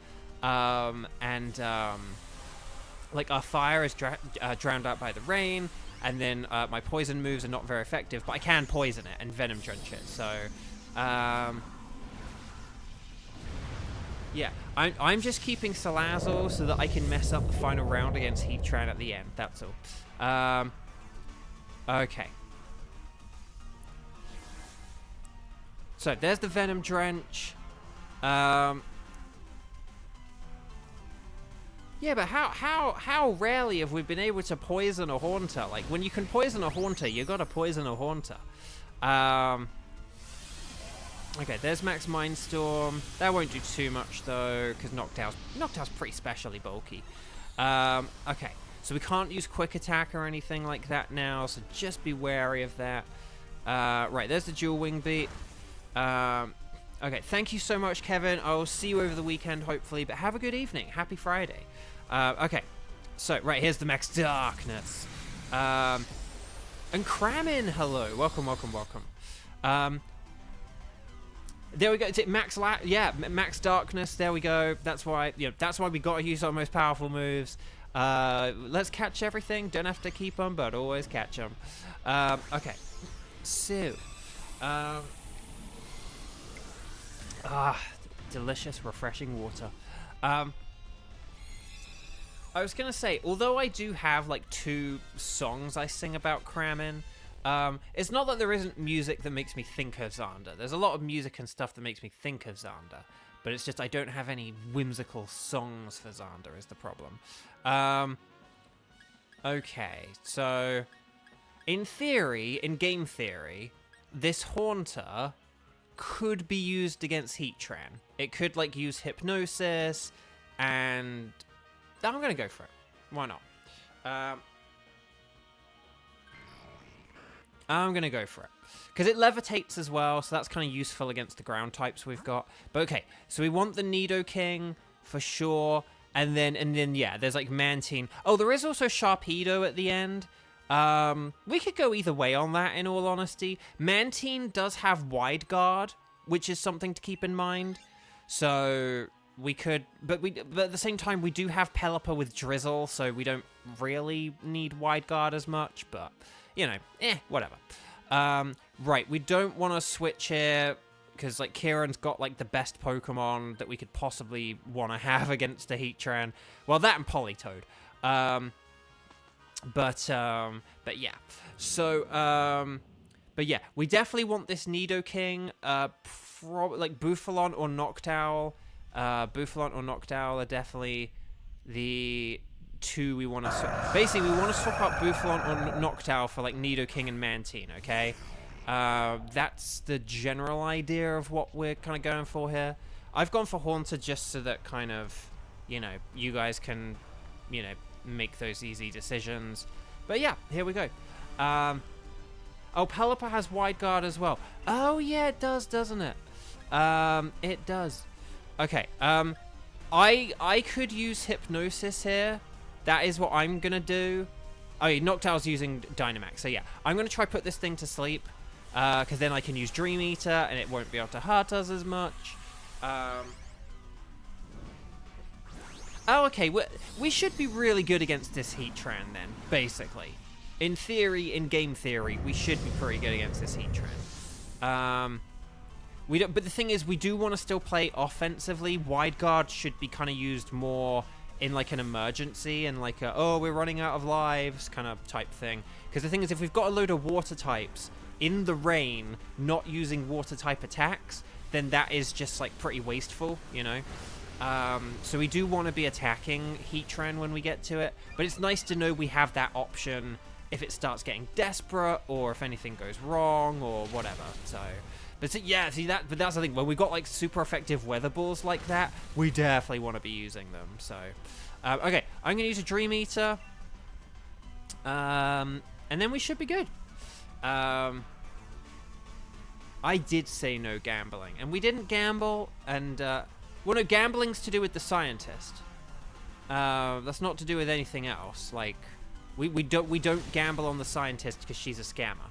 like our Fire is drowned out by the rain, and then my Poison moves are not very effective, but I can poison it and Venom Drench it. So. Yeah, I'm just keeping Salazzle so that I can mess up the final round against Heatran at the end. That's all. Okay. So there's the Venom Drench. Yeah, but how rarely have we been able to poison a Haunter? Like, when you can poison a Haunter, you gotta poison a Haunter. Okay, there's Max Mindstorm. That won't do too much, though, because Noctowl's pretty specially bulky. Okay, so we can't use Quick Attack or anything like that now, so just be wary of that. Right, there's the Dual Wing Beat. Okay, thank you so much, Kevin. I will see you over the weekend, hopefully, but have a good evening. Happy Friday. Okay, so, right, here's the Max Darkness. And Kramin, hello. Welcome. There we go. Is it max max darkness. There we go. That's why that's why we got to use our most powerful moves. Let's catch everything. Don't have to keep them, but always catch them. Okay. So, delicious, refreshing water. I was gonna say, although I do have like 2 songs I sing about cramming, it's not that there isn't music that makes me think of Xander. There's a lot of music and stuff that makes me think of Xander, but it's just I don't have any whimsical songs for Xander is the problem. Okay, so in theory, in game theory, this Haunter could be used against Heatran. It could like use Hypnosis, and I'm gonna go for it. Why not? I'm gonna go for it because it levitates as well, so that's kind of useful against the ground types we've got. But okay, so we want the Nidoking for sure, and then yeah, there's like Mantine. Oh, there is also Sharpedo at the end. We could go either way on that, in all honesty. Mantine does have Wide Guard, which is something to keep in mind. So we could, but at the same time, we do have Pelipper with Drizzle, so we don't really need Wide Guard as much, but, you know, whatever. Right, we don't want to switch here, because, like, Kieran's got, like, the best Pokemon that we could possibly want to have against a Heatran. Well, that and Politoed. But yeah. So, but yeah, we definitely want this Nidoking, like Bouffalon or Noctowl. Bouffalon or Noctowl are definitely the 2 we want to basically, we want to swap out Bouffalon or Noctowl for, like, Nidoking and Mantine, okay? That's the general idea of what we're kind of going for here. I've gone for Haunter just so that kind of, you know, you guys can, you know, make those easy decisions. But yeah, here we go. Oh, Pelipper has Wide Guard as well. Oh yeah, it does, doesn't it? It does. Okay, I could use Hypnosis here. That is what I'm gonna do. Oh yeah, Noctowl's using Dynamax, so yeah. I'm gonna try put this thing to sleep, because then I can use Dream Eater, and it won't be able to hurt us as much. Oh, okay, we should be really good against this Heatran then, basically. In theory, in game theory, we should be pretty good against this Heatran. We don't, but the thing is, we do want to still play offensively. Wide Guard should be kind of used more in like an emergency and like a, oh, we're running out of lives kind of type thing. Because the thing is, if we've got a load of water types in the rain not using water type attacks, then that is just like pretty wasteful, you know? So we do want to be attacking Heatran when we get to it, but it's nice to know we have that option if it starts getting desperate or if anything goes wrong or whatever. So, but yeah, see that, but that's the thing, when we've got like super effective weather balls like that, we definitely want to be using them. So, okay, I'm gonna use a Dream Eater, and then we should be good. I did say no gambling, and we didn't gamble, and well, no, gambling's to do with the scientist. That's not to do with anything else. Like, we don't gamble on the scientist because she's a scammer.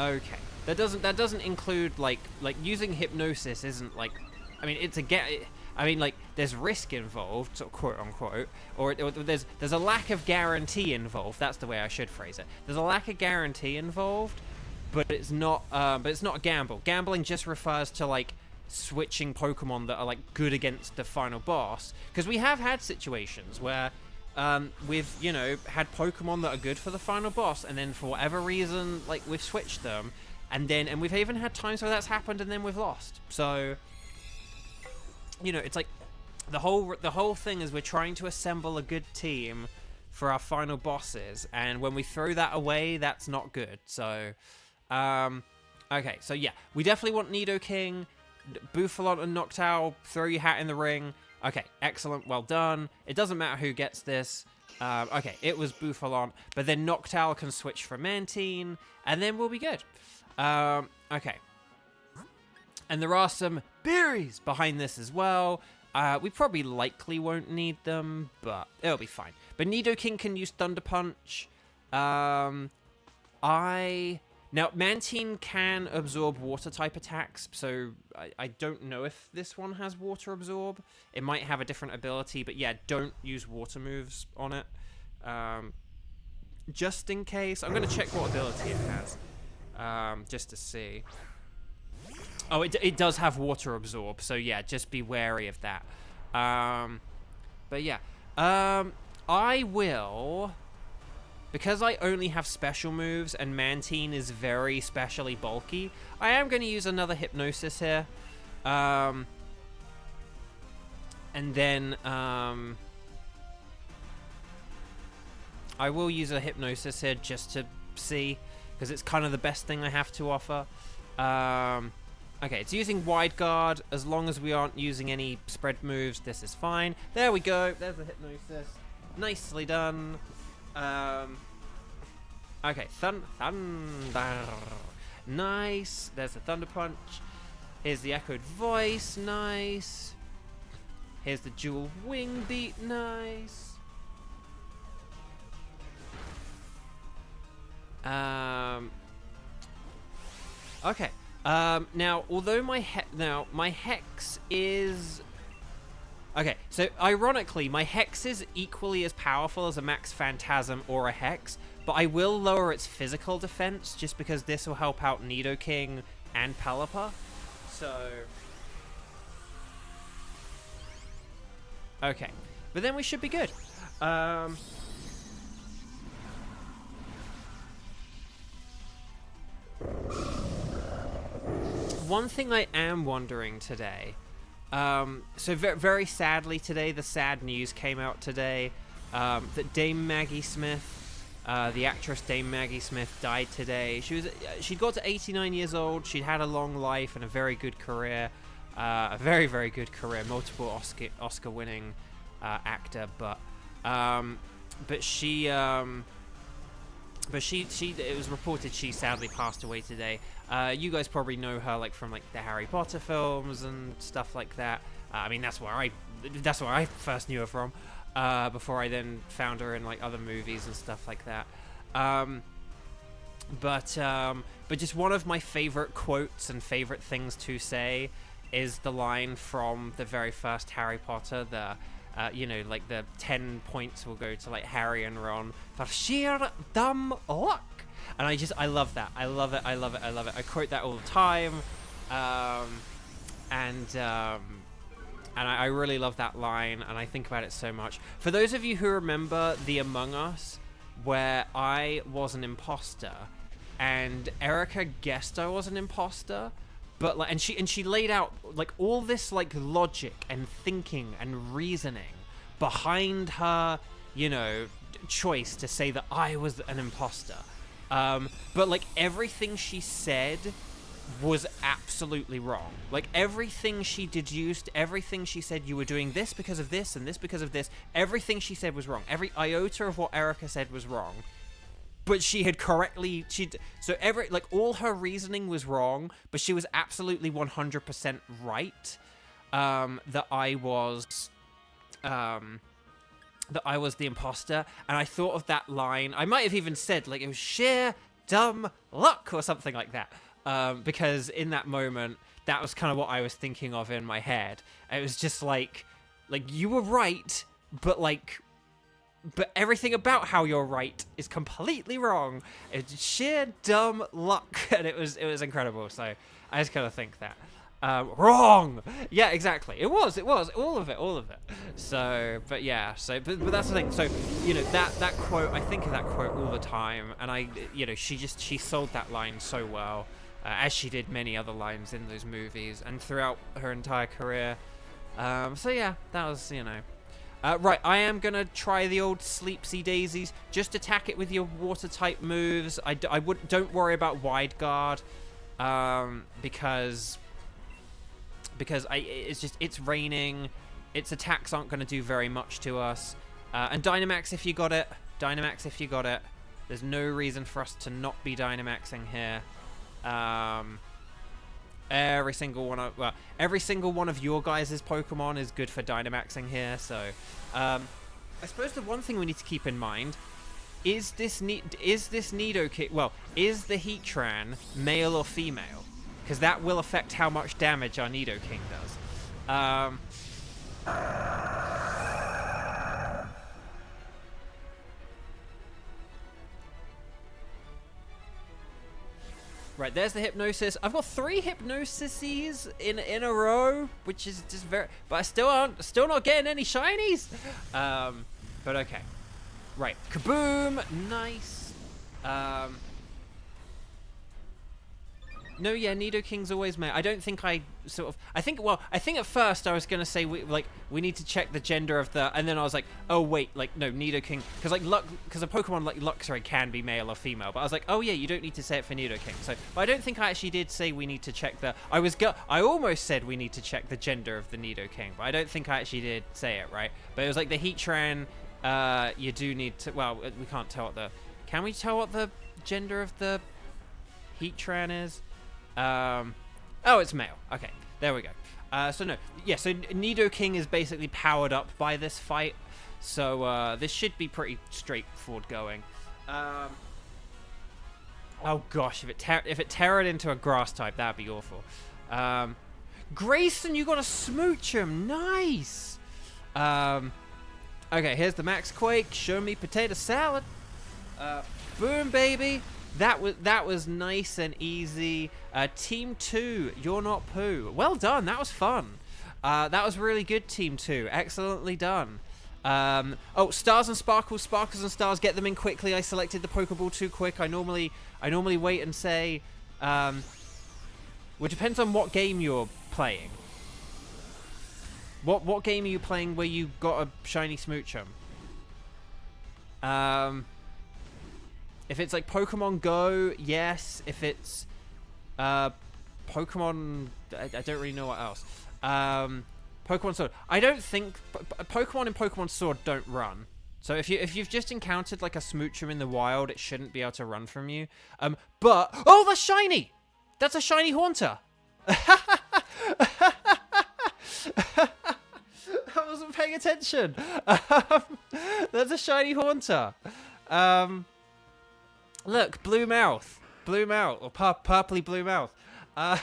Okay, that doesn't include like using Hypnosis isn't like, I mean, it's I mean, like, there's risk involved, sort of quote unquote, or there's a lack of guarantee involved. That's the way I should phrase it. There's a lack of guarantee involved. But it's not a gamble. Gambling just refers to like switching Pokemon that are like good against the final boss. Because we have had situations where we've, you know, had Pokemon that are good for the final boss, and then for whatever reason, like, we've switched them, and we've even had times where that's happened and then we've lost. So, you know, it's like the whole thing is we're trying to assemble a good team for our final bosses, and when we throw that away, that's not good. So. Okay, so yeah, we definitely want Nidoking, Bouffalon and Noctowl, throw your hat in the ring. Okay, excellent, well done. It doesn't matter who gets this. Okay, it was Bouffalon, but then Noctowl can switch for Mantine, and then we'll be good. Okay. And there are some berries behind this as well. We probably likely won't need them, but it'll be fine. But Nidoking can use Thunder Punch. Now, Mantine can absorb water-type attacks, so I don't know if this one has water absorb. It might have a different ability, but yeah, don't use water moves on it. Just in case. I'm going to check what ability it has, just to see. Oh, it does have water absorb, so yeah, just be wary of that. But yeah, I will... Because I only have special moves and Mantine is very specially bulky, I am going to use another Hypnosis here. And then I will use a Hypnosis here just to see, because it's kind of the best thing I have to offer. Okay, it's using Wide Guard. As long as we aren't using any spread moves, this is fine. There we go. There's the Hypnosis. Nicely done. Okay, Thunder. Nice. There's the Thunder Punch. Here's the Echoed Voice. Nice. Here's the Dual Wing Beat. Nice. Okay. Now, although my Hex is... Okay, so ironically, my Hex is equally as powerful as a Max Phantasm or a Hex, but I will lower its physical defense just because this will help out Nidoking and Pelipper. So... Okay, but then we should be good. One thing I am wondering today... so very sadly today, the sad news came out today that Dame Maggie Smith, the actress Dame Maggie Smith, died today. She'd got to 89 years old. She'd had a long life and a very good career, a very, very good career, multiple Oscar-winning actor. But she it was reported she sadly passed away today. You guys probably know her from the Harry Potter films and stuff like that. I mean, that's where I first knew her from, before I then found her in other movies and stuff like that. But just one of my favorite quotes and favorite things to say is the line from the very first Harry Potter, the 10 points will go to Harry and Ron for sheer dumb luck. And I love that. I love it. I quote that all the time. And I really love that line, and I think about it so much. For those of you who remember the Among Us, where I was an imposter, and Erica guessed I was an imposter, but and she laid out all this logic and thinking and reasoning behind her, choice to say that I was an imposter. But everything she said was absolutely wrong. Everything she deduced, everything she said, you were doing this because of this and this because of this, everything she said was wrong. Every iota of what Erica said was wrong. But she had correctly... all her reasoning was wrong, but she was absolutely 100% right, that I was... that I was the imposter, and I thought of that line. I might have even said, it was sheer dumb luck or something like that, because in that moment, that was kind of what I was thinking of in my head. It was just you were right, but everything about how you're right is completely wrong. It's sheer dumb luck, and it was incredible. So I just kind of think that. Wrong. Yeah, exactly. It was all of it. So, but yeah. So, but that's the thing. So, that quote. I think of that quote all the time, and she sold that line so well, as she did many other lines in those movies and throughout her entire career. So yeah, that was right. I am gonna try the old Sleepsy Daisies. Just attack it with your water type moves. Don't worry about Wide Guard, because it's raining. Its attacks aren't going to do very much to us. And Dynamax if you got it. There's no reason for us to not be Dynamaxing here. Every single one of your guys' Pokemon is good for Dynamaxing here. So I suppose the one thing we need to keep in mind is this Nidoking? Well, is the Heatran male or female? Because that will affect how much damage our Nidoking does. Right, there's the Hypnosis. I've got 3 Hypnosises in a row, which is just very... But I still not getting any shinies. But okay. Right, kaboom, nice. No, yeah, Nidoking's always male. I don't think I sort of... I think at first I was going to say, we need to check the gender of the... And then I was like, oh, wait, like, no, Nidoking... Because, like, because a Pokemon like Luxray can be male or female. But I was like, oh, yeah, you don't need to say it for Nidoking. So, but I don't think I actually did say we need to check the... I almost said we need to check the gender of the Nidoking. But I don't think I actually did say it, right? But it was like the Heatran, you do need to... Well, we can't tell what the... Can we tell what the gender of the Heatran is? Oh, it's male. Okay, there we go. So no, yeah, so Nidoking is basically powered up by this fight, so this should be pretty straightforward going. Oh gosh, if it teared into a grass type, that'd be awful. Grayson, you got a Smoochum, nice. Okay, here's the Max Quake. Show me potato salad. Boom, baby. That was nice and easy. Team 2, you're not poo. Well done. That was fun. That was really good, Team 2. Excellently done. Oh, stars and sparkles, sparkles and stars. Get them in quickly. I selected the Pokeball too quick. I normally wait and say. Well, it depends on what game you're playing. What game are you playing where you got a shiny Smoochum? If it's like Pokemon Go, yes. If it's Pokemon, I don't really know what else. Pokemon Sword. I don't think Pokemon and Pokemon Sword don't run. So if you've just encountered like a Smoochum in the wild, it shouldn't be able to run from you. But oh, that's shiny. That's a shiny Haunter. I wasn't paying attention. That's a shiny Haunter. Look, blue mouth, or purpley blue mouth. But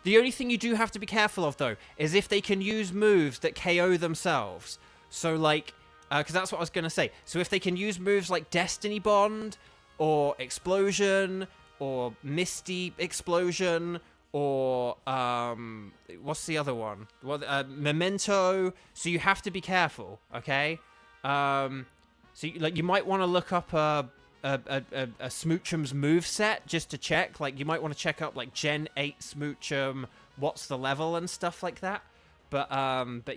the only thing you do have to be careful of, though, is if they can use moves that KO themselves. So, like, because that's what I was going to say. So if they can use moves like Destiny Bond, or Explosion, or Misty Explosion, or, what's the other one? Well, Memento. So you have to be careful, okay? So, you might want to look up a Smoochum's moveset just to check. Like, you might want to check up, like, Gen 8 Smoochum, what's the level and stuff like that. But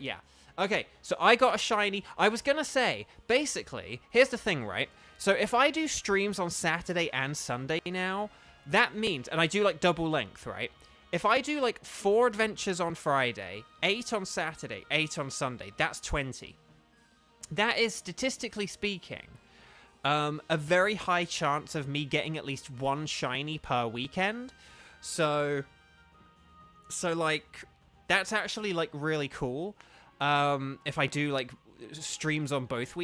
yeah. Okay, so I got a shiny. I was going to say, basically, here's the thing, right? So if I do streams on Saturday and Sunday now, that means, and I do, like, double length, right? If I do, like, 4 adventures on Friday, 8 on Saturday, 8 on Sunday, that's 20. That is, statistically speaking, a very high chance of me getting at least 1 shiny per weekend. So like, that's actually, like, really cool. If I do, like, streams on both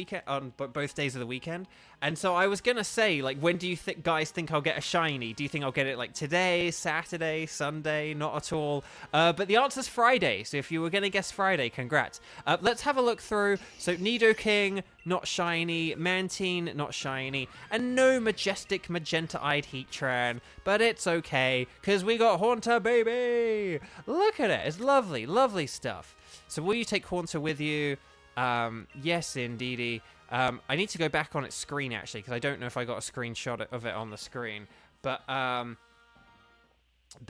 days of the weekend. And so I was gonna say, like, when do you guys think I'll get a shiny? Do you think I'll get it, like, today, Saturday, Sunday? Not at all. But the answer's Friday. So if you were gonna guess Friday, congrats. Let's have a look through. So Nidoking, not shiny. Mantine, not shiny. And no majestic magenta-eyed Heatran. But it's okay, because we got Haunter, baby! Look at it. It's lovely, lovely stuff. So will you take Haunter with you? Yes, indeedy. I need to go back on its screen, actually, because I don't know if I got a screenshot of it on the screen. But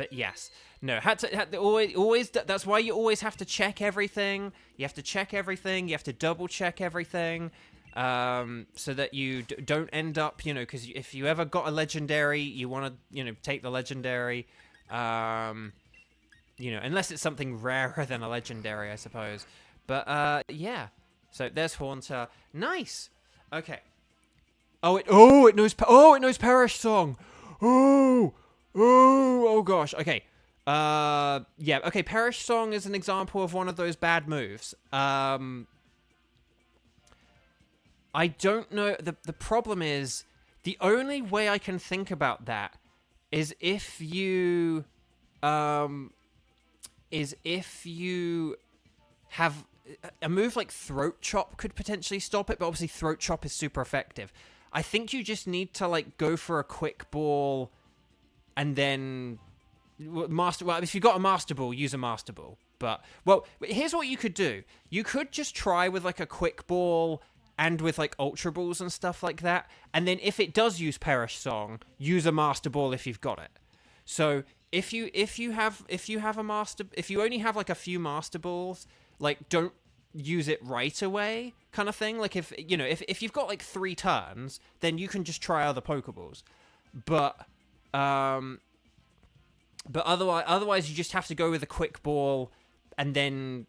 yes. No, always, that's why you always have to check everything. You have to check everything. You have to double check everything. So that you don't end up, because if you ever got a legendary, you want to, take the legendary. Unless it's something rarer than a legendary, I suppose. But, yeah. So, there's Haunter. Nice! Okay. Oh, it knows Perish Song! Oh gosh. Okay. Yeah, okay, Perish Song is an example of one of those bad moves. I don't know. The problem is, the only way I can think about that is if you have a move like Throat Chop could potentially stop it, but obviously Throat Chop is super effective. I think you just need to like go for a quick ball and then master. Well, if you've got a master ball, use a master ball. But well, here's what you could do. You could just try with like a quick ball and with like ultra balls and stuff like that, and then if it does use Perish Song, use a master ball if you've got it. So if you only have like a few master balls, like don't use it right away, kind of thing. Like if you've got like 3 turns, then you can just try other Pokeballs. But otherwise you just have to go with a quick ball and then,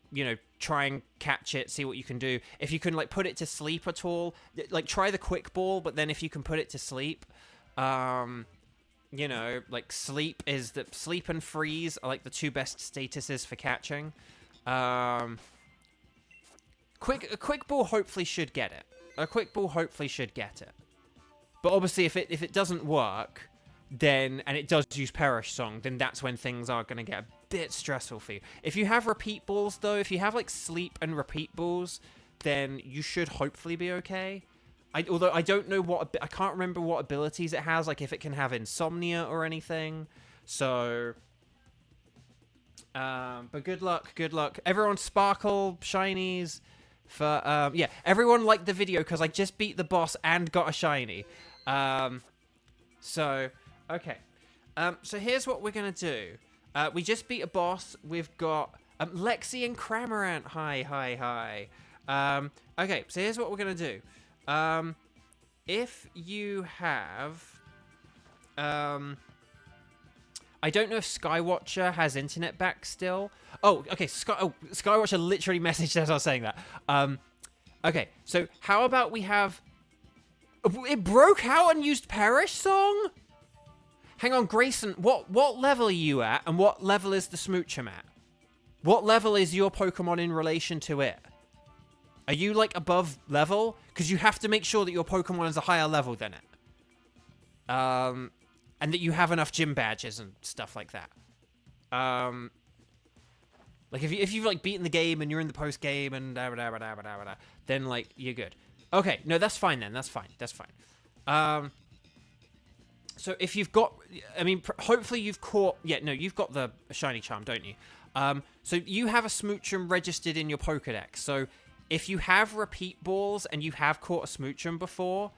try and catch it, see what you can do. If you can, like, put it to sleep at all, like, try the quick ball, but then if you can put it to sleep, like, sleep and freeze are, like, the 2 best statuses for catching. A quick ball hopefully should get it. But obviously, if it doesn't work, then, and it does use Perish Song, then that's when things are going to get a bit stressful for you. If you have repeat balls, though, if you have, like, sleep and repeat balls, then you should hopefully be okay. Although I don't know I can't remember what abilities it has, like if it can have insomnia or anything. So, but good luck. Everyone sparkle, shinies, for, yeah, everyone liked the video because I just beat the boss and got a shiny. So, okay. So here's what we're going to do. We just beat a boss. We've got Lexi and Cramorant. Hi. Okay, so here's what we're going to do. If you have... I don't know if Skywatcher has internet back still. Oh, okay, Skywatcher literally messaged as I was saying that. Okay, so how about we have... It broke out and used Perish Song? Hang on, Grayson, what level are you at, and what level is the Smoochum at? What level is your Pokemon in relation to it? Are you, like, above level? Because you have to make sure that your Pokemon is a higher level than it. And that you have enough gym badges and stuff like that. Like, if you've, like, beaten the game and you're in the post-game and then, like, you're good. Okay, no, that's fine then. That's fine. So if you've got... I mean, hopefully you've caught... Yeah, no, you've got the Shiny Charm, don't you? So you have a Smoochum registered in your Pokedex. So if you have repeat balls and you have caught a Smoochum before...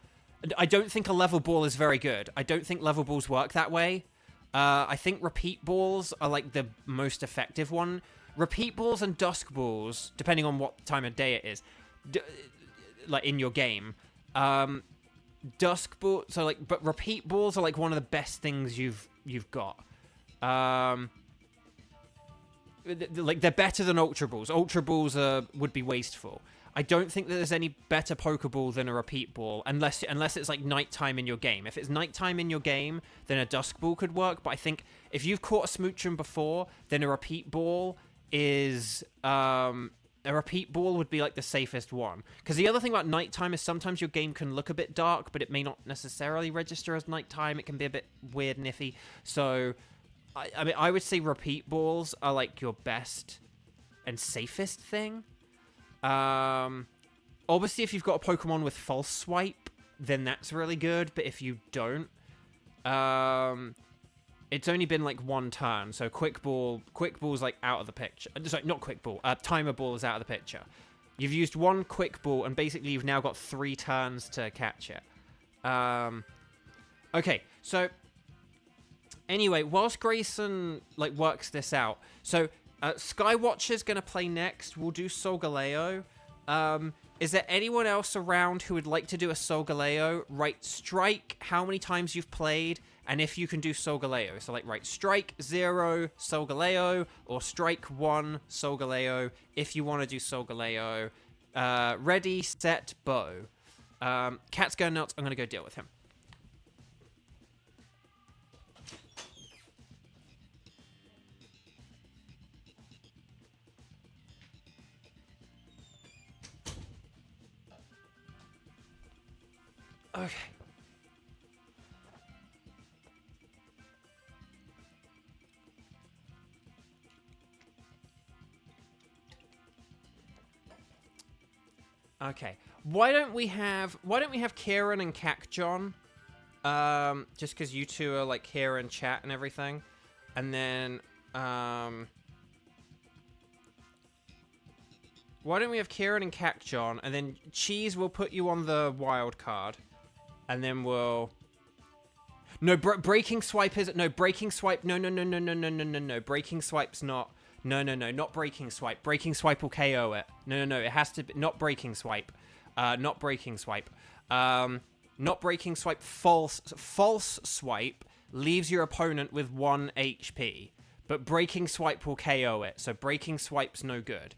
I don't think a level ball is very good. I don't think level balls work that way. I think repeat balls are, like, the most effective one. Repeat balls and dusk balls, depending on what time of day it is, like, in your game... dusk ball, so like, but repeat balls are like one of the best things you've got. Like, they're better than ultra balls. Ultra balls would be wasteful. I don't think that there's any better Pokeball than a repeat ball, unless it's like nighttime in your game. If it's nighttime in your game, then a dusk ball could work. But I think if you've caught a Smoochum before, then a repeat ball is a repeat ball would be, like, the safest one. Because the other thing about nighttime is sometimes your game can look a bit dark, but it may not necessarily register as nighttime. It can be a bit weird and iffy. So, I mean, I would say repeat balls are, like, your best and safest thing. Obviously, if you've got a Pokemon with False Swipe, then that's really good. But if you don't, it's only been, like, 1 turn, so Quick Ball's, like, out of the picture. Sorry, not Quick Ball. Timer Ball is out of the picture. You've used 1 Quick Ball, and basically you've now got 3 turns to catch it. Okay, so... Anyway, whilst Grayson, like, works this out... So, Skywatcher's gonna play next. We'll do Solgaleo. Is there anyone else around who would like to do a Solgaleo? Write strike how many times you've played... And if you can do Solgaleo, so like write strike 0 Solgaleo or strike 1 Solgaleo if you want to do Solgaleo. Ready, set, bow. Cat's going nuts. I'm going to go deal with him. Okay. Okay. Why don't we have Kieran and Cac John? Just because you two are like here in chat and everything. And then why don't we have Kieran and Cac John, and then Cheese will put you on the wild card. And then we'll No, breaking swipe is breaking swipe. No. Breaking swipe's not. No, not breaking swipe. Breaking swipe will KO it. No. It has to be not breaking swipe. Not breaking swipe. Not breaking swipe. False swipe leaves your opponent with 1 HP, but breaking swipe will KO it. So breaking swipe's no good.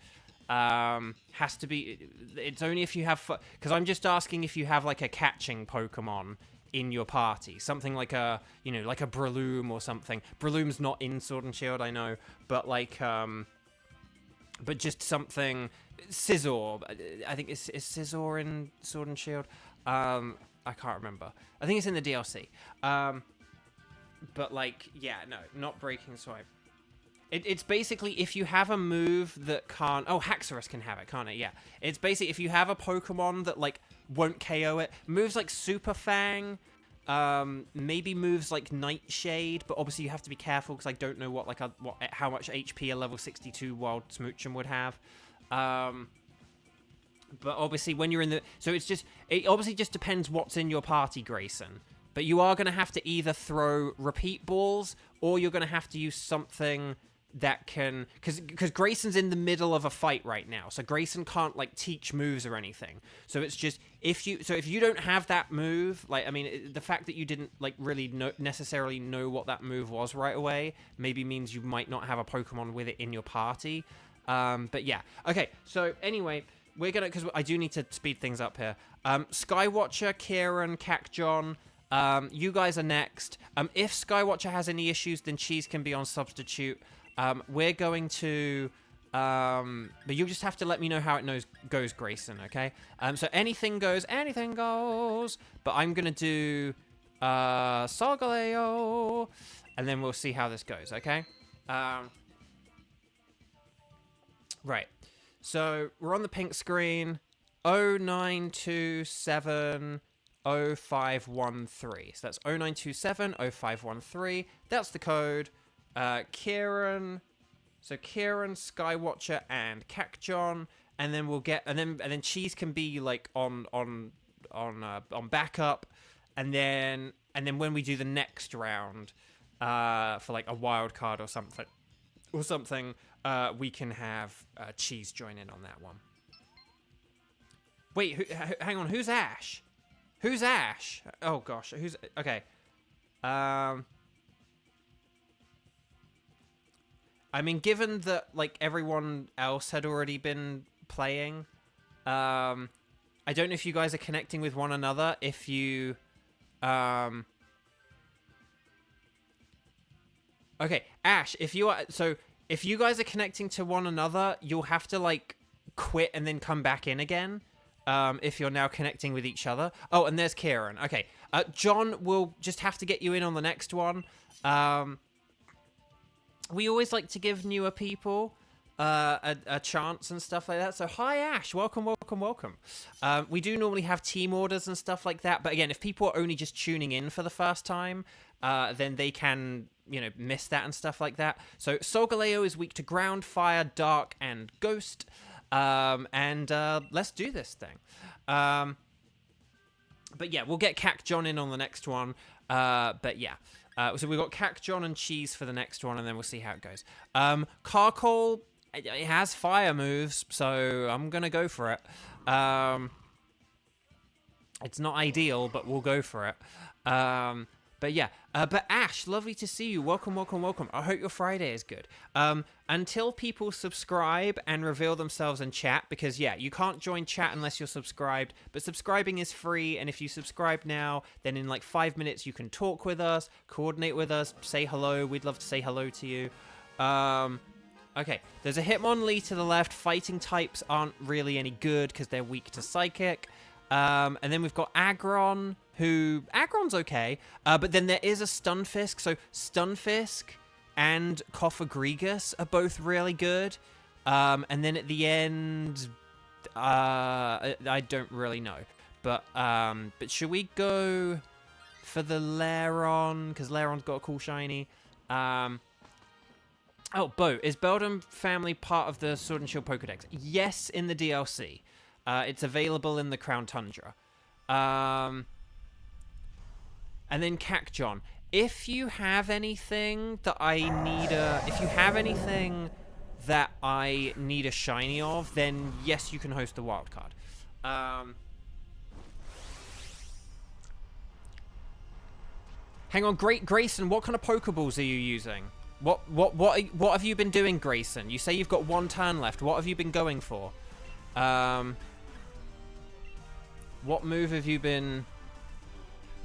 Has to be. It's only if you have. Because I'm just asking if you have like a catching Pokemon in your party, something like a like a Breloom or something. Breloom's not in Sword and Shield, I know, but like but just something. Scizor, I think is Scizor in Sword and Shield. I can't remember. I think it's in the DLC. But like, yeah, no, not breaking swipe. It's basically if you have a move that can't. Oh, Haxorus can have it, can't it? Yeah. It's basically if you have a Pokemon that like won't KO it. Moves like Super Fang, maybe moves like Nightshade, but obviously you have to be careful because I don't know what how much HP a level 62 Wild Smoochum would have. But obviously when you're in the it obviously just depends what's in your party, Grayson. But you are going to have to either throw repeat balls or you're going to have to use something that can, because Grayson's in the middle of a fight right now, so Grayson can't like teach moves or anything. So it's just if you don't have that move, like I mean the fact that you didn't like really necessarily know what that move was right away maybe means you might not have a Pokemon with it in your party. But yeah, okay. So anyway, we're gonna, because I do need to speed things up here. Skywatcher, Kieran, Cac John. You guys are next. If Skywatcher has any issues, then Cheese can be on substitute. We're going to, but you'll just have to let me know how it goes, Grayson, okay? So anything goes, but I'm going to do, Solgaleo, and then we'll see how this goes, okay? Right. So we're on the pink screen, 0927 0513. So that's 0927 0513. That's the code. Kieran, so Kieran, Skywatcher, and Cac John, and then we'll get, and then Cheese can be like on backup, and then when we do the next round, for like a wild card or something, we can have Cheese join in on that one. Wait, hang on, who's Ash? Who's Ash? Oh gosh, who's okay? I mean, given that like everyone else had already been playing, I don't know if you guys are connecting with one another. If you, okay, Ash, if you guys are connecting to one another, you'll have to like quit and then come back in again. If you're now connecting with each other. Oh, and there's Kieran. Okay, John, will just have to get you in on the next one. We always like to give newer people a chance and stuff like that. So hi Ash, welcome. We do normally have team orders and stuff like that, but again, if people are only just tuning in for the first time, then they can miss that and stuff like that. So Solgaleo is weak to ground, fire, dark, and ghost. And let's do this thing. But yeah, we'll get Cac John in on the next one. But yeah. So we've got Cac John and Cheese for the next one, and then we'll see how it goes. Carcol, it has fire moves, so I'm going to go for it. It's not ideal, but we'll go for it. But yeah, but Ash, lovely to see you. Welcome. I hope your Friday is good. Until people subscribe and reveal themselves in chat, because yeah, you can't join chat unless you're subscribed, but subscribing is free, and if you subscribe now, then in like 5 minutes you can talk with us, coordinate with us, say hello. We'd love to say hello to you. Okay, there's a Hitmonlee to the left. Fighting types aren't really any good because they're weak to Psychic. And then we've got Aggron, who... Aggron's okay, but then there is a Stunfisk. So Stunfisk and Cofagrigus are both really good. And then at the end, I don't really know. But should we go for the Lairon? Because Lairon's got a cool shiny. Oh, Bo, is Beldum family part of the Sword and Shield Pokedex? Yes, in the DLC. It's available in the Crown Tundra. And then Cacjon. If you have anything that I need a shiny of, then yes, you can host the wild card. Hang on, Grayson, what kind of Pokeballs are you using? What have you been doing, Grayson? You say you've got 1 turn left. What have you been going for? What move have you been...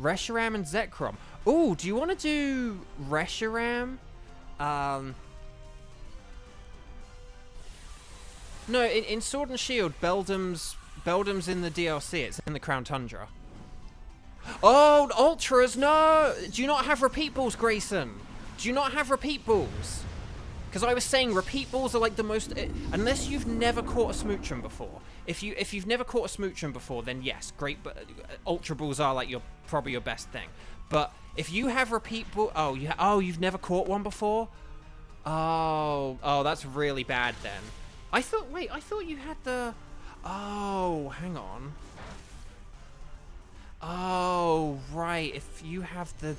Reshiram and Zekrom. Ooh, do you want to do Reshiram? No, in Sword and Shield, Beldum's in the DLC. It's in the Crown Tundra. Oh, Ultras, no! Do you not have repeat balls, Grayson? Do you not have repeat balls? Because I was saying repeat balls are like the most... unless you've never caught a Smoochum before. If you've never caught a Smoochum before, then yes, great. But Ultra balls are like probably your best thing. But if you have repeat ball... you've never caught one before? Oh, that's really bad then. I thought you had the... Oh, hang on. Oh, right. If you have the...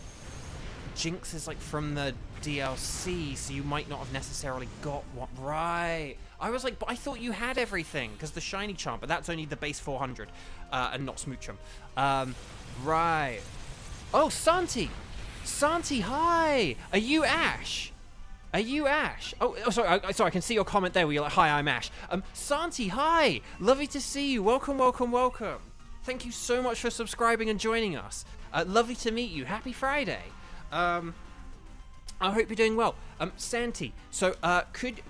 Jinx is like from the DLC, so you might not have necessarily got one. Right. I was like, but I thought you had everything, because the shiny charm, but that's only the base 400, and not Smoochum. Right. Oh, Santi! Santi, hi! Are you Ash? Are you Ash? Oh, sorry, sorry, I can see your comment there where you're like, hi, I'm Ash. Santi, hi! Lovely to see you. Welcome, welcome, welcome. Thank you so much for subscribing and joining us. Lovely to meet you. Happy Friday. I hope you're doing well. Santi, so,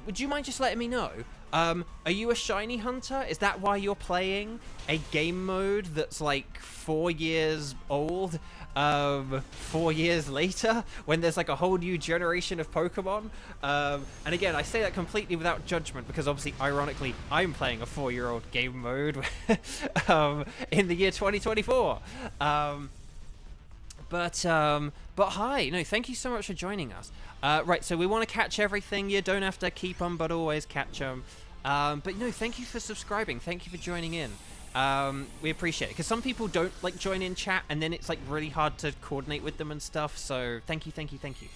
would you mind just letting me know, are you a shiny hunter? Is that why you're playing a game mode that's like 4 years old, 4 years later, when there's like a whole new generation of Pokemon? And again, I say that completely without judgment, because obviously, ironically, I'm playing a 4-year-old game mode, in the year 2024. But hi, no, thank you so much for joining us. Right, so we want to catch everything. You don't have to keep them, but always catch them. But no, thank you for subscribing. Thank you for joining in. We appreciate it, because some people don't like join in chat, and then it's like really hard to coordinate with them and stuff. So thank you, thank you, thank you.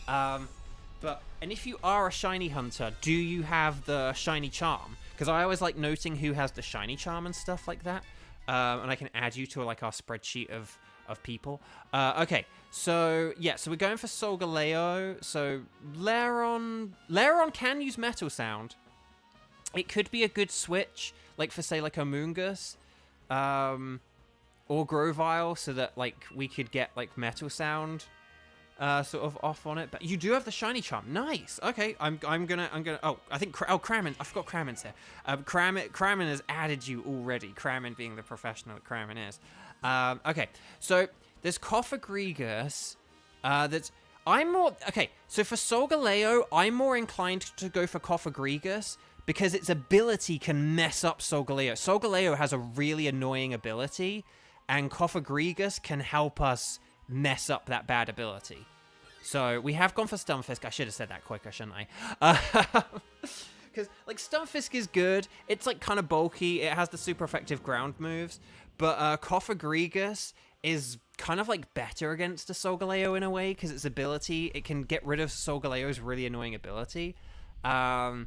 And if you are a shiny hunter, do you have the shiny charm? Because I always like noting who has the shiny charm and stuff like that. And I can add you to like our spreadsheet of people. Okay, so yeah, so we're going for Solgaleo. So Lairon can use Metal Sound. It could be a good switch, like for say like a Moongus, or Grovyle, so that like we could get like Metal Sound sort of off on it. But you do have the shiny charm. Nice. Okay, I'm gonna oh, I think Kramen, I forgot Kramen's here. Kramen has added you already, Kramen being the professional that Kramen is. Okay, so there's Cofagrigus. Okay, so for Solgaleo, I'm more inclined to go for Cofagrigus because its ability can mess up Solgaleo. Solgaleo has a really annoying ability, and Cofagrigus can help us mess up that bad ability. So we have gone for Stunfisk. I should have said that quicker, shouldn't I? Because like Stunfisk is good. It's like kind of bulky. It has the super effective ground moves. But Cofagrigus is kind of like better against a Solgaleo in a way, because its ability, it can get rid of Solgaleo's really annoying ability. But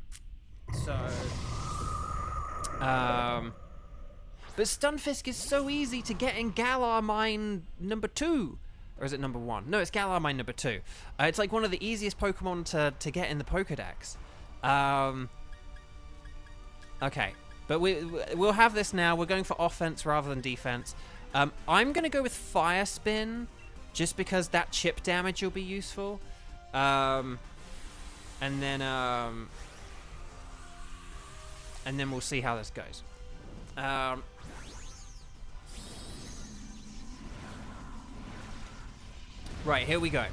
Stunfisk is so easy to get in Galar Mine number 2. Or is it number 1? No, it's Galar Mine number 2. It's like one of the easiest Pokemon to get in the Pokedex. Okay. But we'll have this now. We're going for offense rather than defense. I'm going to go with Fire Spin, just because that chip damage will be useful. And then we'll see how this goes. Right, here we go.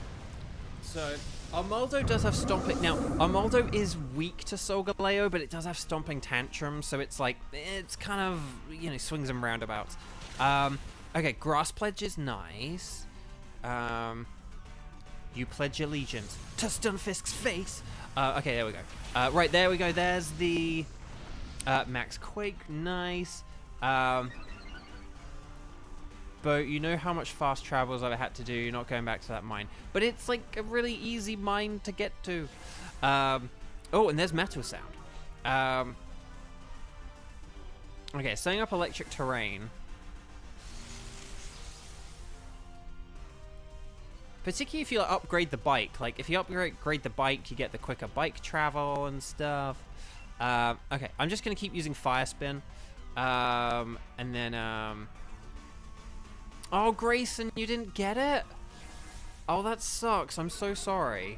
So, Armaldo does have Stomping... Now, Armaldo is weak to Solgaleo, but it does have Stomping Tantrum, so it's like... It's kind of, you know, swings and roundabouts. Okay, Grass Pledge is nice. You pledge allegiance to Stunfisk's face. Okay, there we go. Right, there we go. There's the Max Quake. Nice. But you know how much fast travels I've had to do. You're not going back to that mine. But it's like a really easy mine to get to. Oh, and there's Metal Sound. Okay, setting up electric terrain. Particularly if you like, upgrade the bike. Like, if you upgrade the bike, you get the quicker bike travel and stuff. Okay, I'm just going to keep using Fire Spin. And then, Oh, Grayson, you didn't get it? Oh, that sucks. I'm so sorry.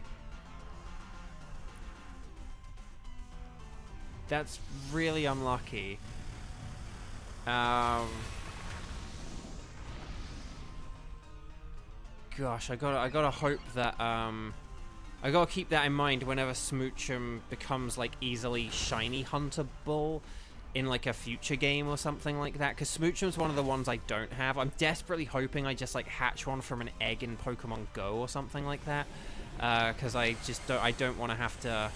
That's really unlucky. Gosh, I gotta hope that, I gotta keep that in mind whenever Smoochum becomes, like, easily shiny huntable in, like, a future game or something like that, because Smoochum's one of the ones I don't have. I'm desperately hoping I just, like, hatch one from an egg in Pokemon Go or something like that, because I don't want to have to,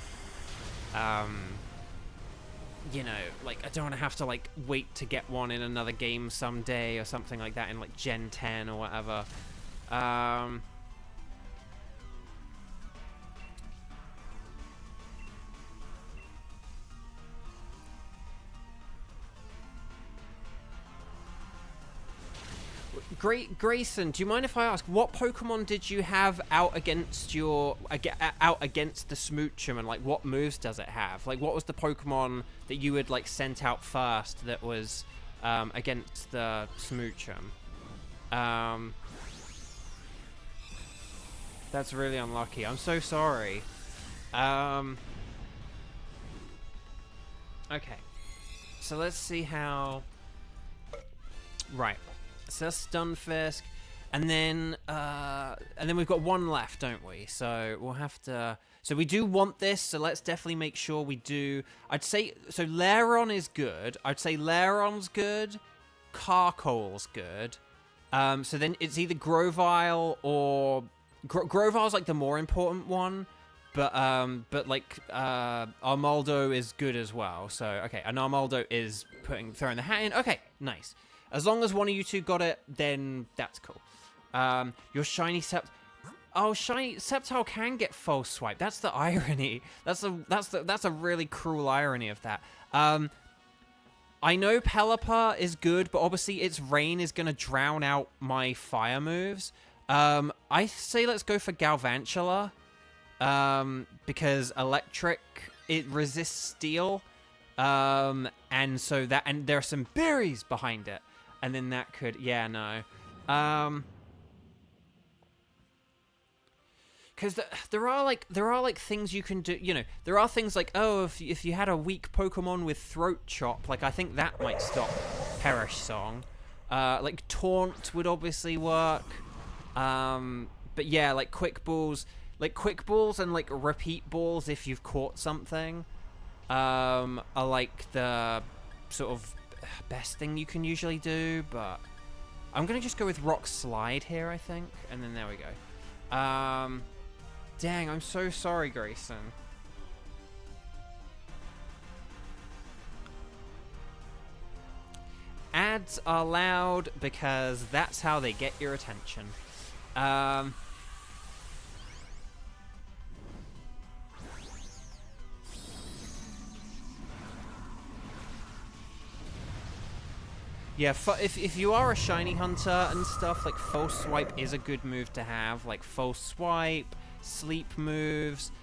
you know, like, I don't want to have to, like, wait to get one in another game someday or something like that in, like, Gen 10 or whatever. Grayson, do you mind if I ask, what Pokemon did you have out against your out against the Smoochum, and like what moves does it have? Like, what was the Pokemon that you had like sent out first that was against the Smoochum? That's really unlucky. I'm so sorry. Okay. So let's see how... Right. So that's Stunfisk. And then we've got one left, don't we? So we'll have to... So we do want this, so let's definitely make sure we do... I'd say... So Lairon is good. I'd say Lairon's good. Carcoal's good. So then it's either Grovyle or... Grovyle's like the more important one, but like Armaldo is good as well. So okay, and Armaldo is throwing the hat in. Okay, nice. As long as one of you two got it, then that's cool. Your shiny shiny Sceptile can get false swipe. That's the irony. That's a really cruel irony of that. I know Pelipper is good, but obviously its rain is gonna drown out my fire moves. I say let's go for Galvantula, because electric, it resists steel, and so that, and there are some berries behind it, and then that could, yeah, no, because there are like things you can do, you know, there are things like, oh, if you had a weak Pokemon with Throat Chop, like I think that might stop Perish Song, like Taunt would obviously work. But yeah, like quick balls and like repeat balls if you've caught something, are like the sort of best thing you can usually do, but I'm gonna just go with Rock Slide here, I think, and then there we go. Dang, I'm so sorry, Grayson. Ads are loud because that's how they get your attention. Yeah, if you are a shiny hunter and stuff, like false swipe is a good move to have. Like false swipe, sleep moves,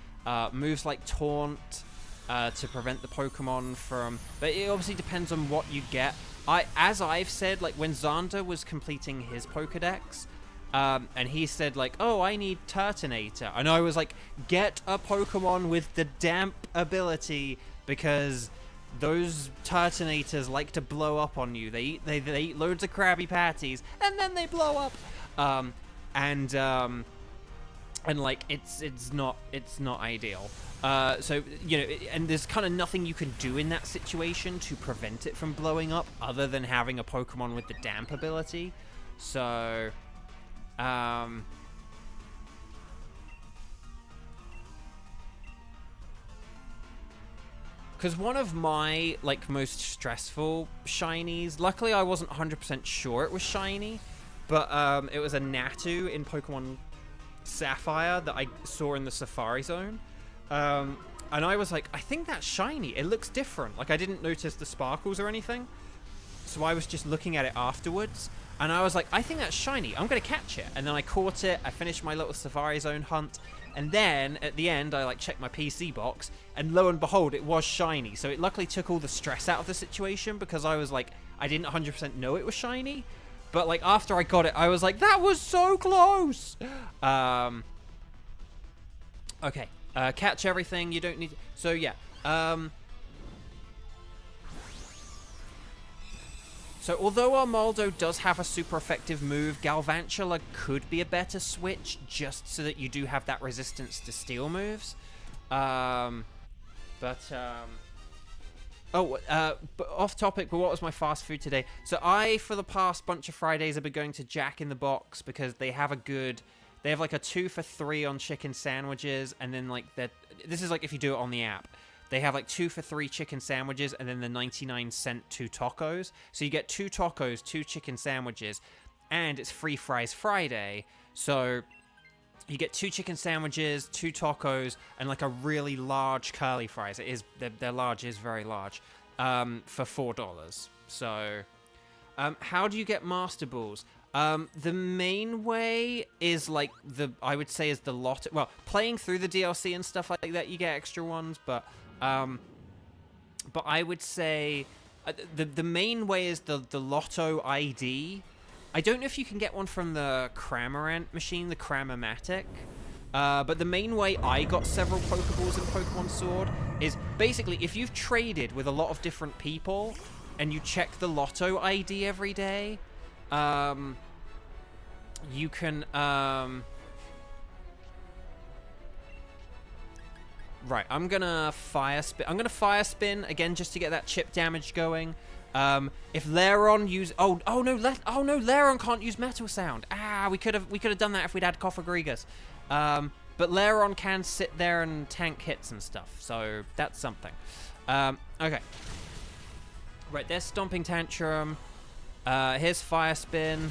moves like taunt, to prevent the Pokemon from... But it obviously depends on what you get. As I've said, like when Xander was completing his Pokedex, and he said like, oh, I need Turtonator, and I was like, get a Pokemon with the damp ability, because those Turtonators like to blow up on you. They eat loads of Krabby Patties and then they blow up. and like it's not ideal. So you know, and there's kind of nothing you can do in that situation to prevent it from blowing up, other than having a Pokemon with the damp ability. So, because one of my like most stressful shinies, luckily I wasn't 100% sure it was shiny, but it was a Natu in Pokemon Sapphire that I saw in the Safari Zone. And I was like, I think that's shiny. It looks different. Like, I didn't notice the sparkles or anything. So I was just looking at it afterwards. And I was like, I think that's shiny. I'm going to catch it. And then I caught it. I finished my little Safari Zone hunt. And then, at the end, I, like, checked my PC box. And lo and behold, it was shiny. So it luckily took all the stress out of the situation. Because I was like, I didn't 100% know it was shiny. But, like, after I got it, I was like, that was so close! Okay. Catch everything. You don't need... So, yeah. So, although Armaldo does have a super effective move, Galvantula could be a better switch, just so that you do have that resistance to steel moves. But off topic, but what was my fast food today? So I, for the past bunch of Fridays, have been going to Jack in the Box because they have a good... They have like a 2 for $3 on chicken sandwiches, and then like this is like if you do it on the app. They have like 2 for $3 chicken sandwiches, and then the 99-cent 2 tacos. So you get 2 tacos, 2 chicken sandwiches, and it's free fries Friday. So you get 2 chicken sandwiches, 2 tacos, and like a really large curly fries. It is their large is very large, for $4. So, how do you get Master Balls? The main way is like I would say is the lotto. Well, playing through the DLC and stuff like that, you get extra ones, but I would say the main way is the Lotto ID. I don't know if you can get one from the Cramorant machine, the Cramomatic. But the main way I got several Pokeballs in Pokemon Sword is basically if you've traded with a lot of different people and you check the Lotto ID every day, you can, right, I'm gonna Fire Spin. I'm gonna Fire Spin again just to get that chip damage going. If Lairon use... Oh no, Lairon can't use Metal Sound. We could have done that if we'd had Cofagrigus. But Lairon can sit there and tank hits and stuff, so that's something. Okay. Right, there's Stomping Tantrum. Here's Fire Spin.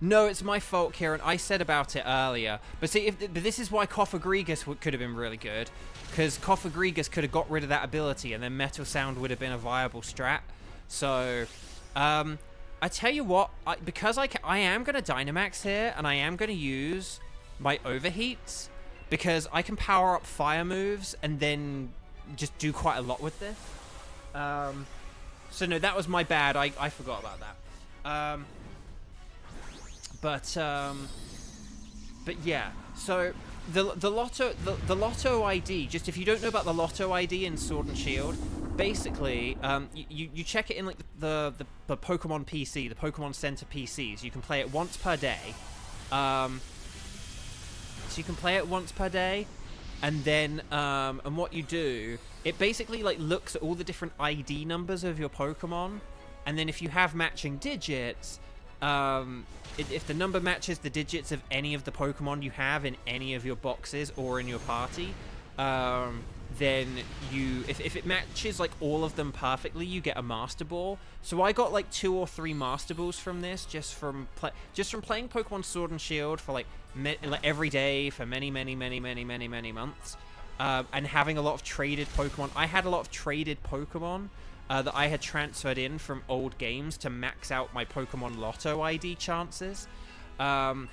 No, it's my fault, Kieran. I said about it earlier. But see, but this is why Cofagrigus could have been really good. Because Cofagrigus could have got rid of that ability, and then Metal Sound would have been a viable strat. So, I tell you what, because I am going to Dynamax here, and I am going to use my Overheats, because I can power up fire moves, and then just do quite a lot with this. So no, that was my bad. I forgot about that. But yeah, so the Lotto ID, just if you don't know about the Lotto ID in Sword and Shield, basically you check it in like the Pokemon PC, the Pokemon Center PCs. You can play it once per day. So you can play it once per day, and then and what you do, it basically like looks at all the different ID numbers of your Pokemon, and then if you have matching digits, if the number matches the digits of any of the Pokemon you have in any of your boxes or in your party, then if it matches like all of them perfectly, you get a Master Ball. So I got like 2 or 3 Master Balls from this just from playing Pokemon Sword and Shield for like every day for many months, and having a lot of traded Pokemon. I had a lot of traded Pokemon that I had transferred in from old games to max out my Pokemon Lotto ID chances. So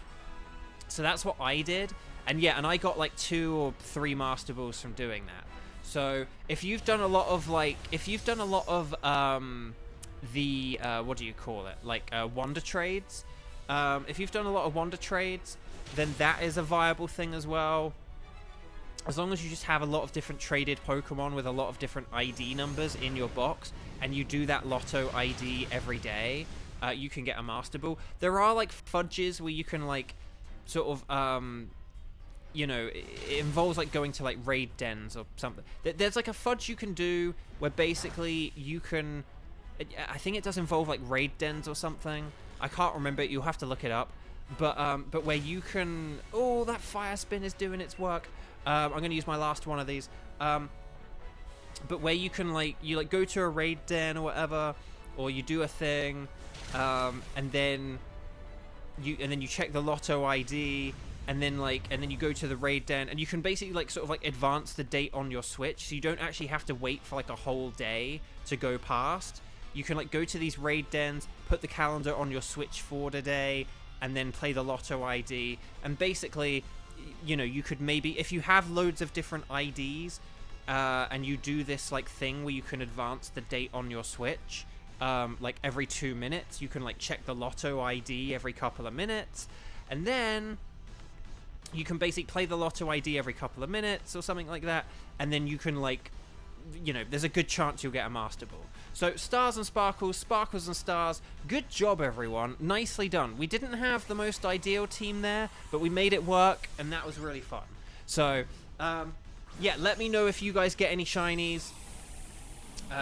that's what I did. And yeah, and I got like 2 or 3 Master Balls from doing that. So if you've done a lot of what do you call it? Like Wonder Trades. If you've done a lot of Wonder Trades, then that is a viable thing as well. As long as you just have a lot of different traded Pokemon with a lot of different ID numbers in your box, and you do that Lotto ID every day, you can get a Master Ball. There are like fudges where you can like sort of you know, it involves like going to like raid dens or something. There's like a fudge you can do where basically you can, I think it does involve like raid dens or something. I can't remember it. You'll have to look it up. But where you can, oh, that fire spin is doing its work. I'm gonna use my last one of these. But where you can like go to a raid den or whatever, or you do a thing, and then you check the lotto ID. And then you go to the raid den, and you can basically like sort of like advance the date on your Switch, so you don't actually have to wait for like a whole day to go past. You can like go to these raid dens, put the calendar on your Switch for the day, and then play the lotto ID. And basically, you know, you could maybe, if you have loads of different IDs, and you do this like thing where you can advance the date on your Switch, like every 2 minutes, you can like check the lotto ID every couple of minutes, and then you can basically play the lotto ID every couple of minutes or something like that, and then you can like, you know, there's a good chance you'll get a Master Ball. So stars and sparkles, sparkles and stars. Good job, everyone. Nicely done. We didn't have the most ideal team there, but we made it work, and that was really fun. So, yeah, let me know if you guys get any shinies.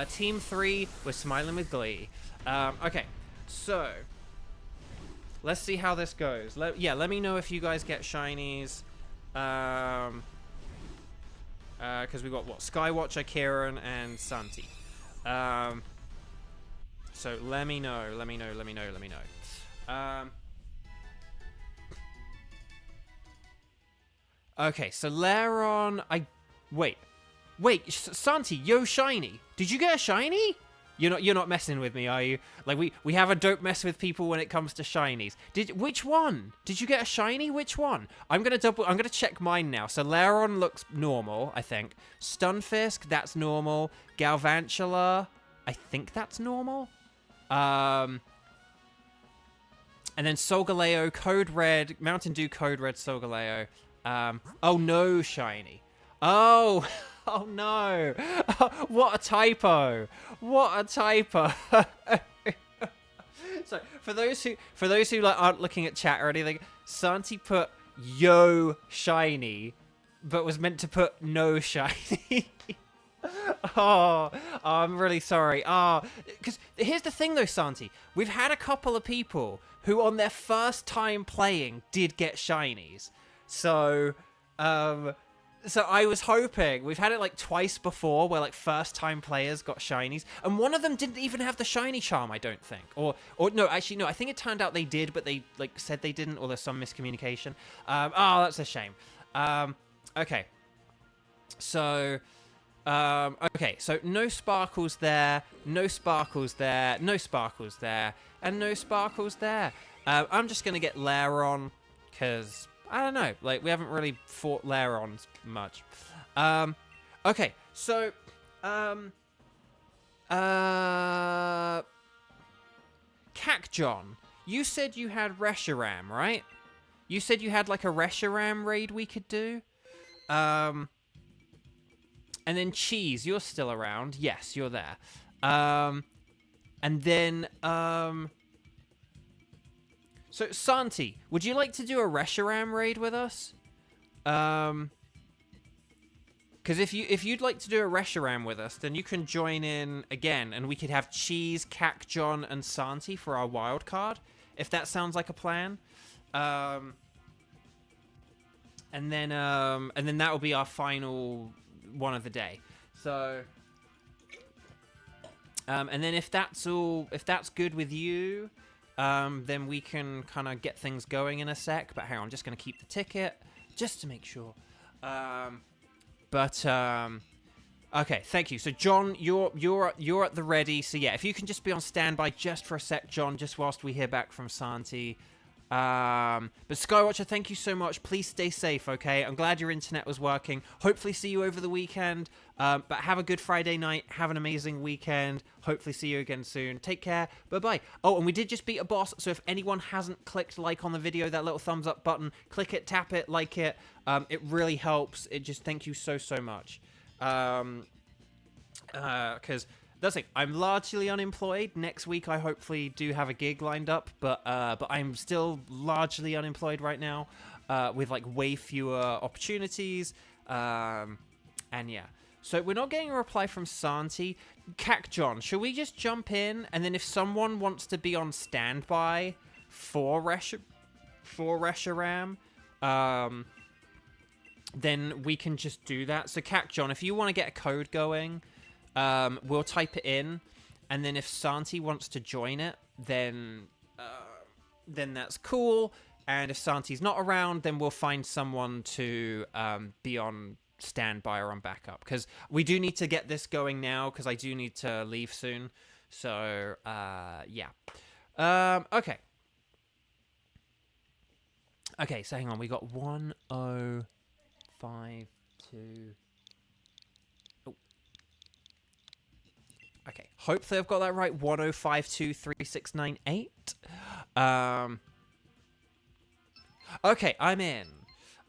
Team 3, we're smiling with glee. Okay, so let's see how this goes. Let me know if you guys get shinies. Because we got what? Skywatcher, Kieran, and Santi. So let me know. Okay, so Laron, wait, Santi, yo shiny. Did you get a shiny? You're not messing with me, are you? Like we have a don't mess with people when it comes to shinies. Which one? Did you get a shiny? Which one? I'm gonna check mine now. So Laron looks normal, I think. Stunfisk, that's normal. Galvantula, I think that's normal. And then Solgaleo, Code Red, Mountain Dew Code Red Solgaleo. Oh no, shiny. Oh. Oh no! What a typo! What a typo! So for those who like aren't looking at chat or anything, Santi put yo shiny, but was meant to put no shiny. Oh, I'm really sorry. Because here's the thing though, Santi, we've had a couple of people who on their first time playing did get shinies. So I was hoping, we've had it like twice before where like first time players got shinies, and one of them didn't even have the shiny charm, I don't think. Or no, actually no, I think it turned out they did, but they like said they didn't, or there's some miscommunication. Oh, that's a shame. Okay. So, okay, so no sparkles there, no sparkles there, no sparkles there, and no sparkles there. I'm just gonna get Laron, because I don't know, like, we haven't really fought Larons much. Okay, so, Cacjon, you said you had Reshiram, right? You said you had, like, a Reshiram raid we could do? And then Cheese, you're still around. Yes, you're there. And then, so, Santi, would you like to do a Reshiram raid with us? Because if you'd like to do a Reshiram with us, then you can join in again, and we could have Cheese, Cacjon, and Santi for our wild card, if that sounds like a plan. And then that will be our final one of the day. So, and then if that's good with you, then we can kind of get things going in a sec. But hang on, I'm just going to keep the ticket just to make sure. Okay, thank you. So John, you're at the ready. So yeah, if you can just be on standby just for a sec, John, just whilst we hear back from Santi. But Skywatcher, thank you so much. Please stay safe, okay? I'm glad your internet was working. Hopefully see you over the weekend. But have a good Friday night. Have an amazing weekend. Hopefully see you again soon. Take care. Bye-bye. Oh, and we did just beat a boss, so if anyone hasn't clicked like on the video, that little thumbs up button, click it, tap it, like it. It really helps. It just, thank you so much. Because that's it. I'm largely unemployed. Next week, I hopefully do have a gig lined up, but I'm still largely unemployed right now, with like way fewer opportunities. And yeah, so we're not getting a reply from Santi. Cac John, should we just jump in, and then if someone wants to be on standby for Reshiram, then we can just do that. So Cac John, if you want to get a code going, we'll type it in, and then if Santi wants to join it, then that's cool. And if Santi's not around, then we'll find someone to be on standby or on backup, because we do need to get this going now, because I do need to leave soon. So yeah. Okay, so hang on, we got 1052. Oh. Okay, hopefully I've got that right. 10523698. Okay, I'm in.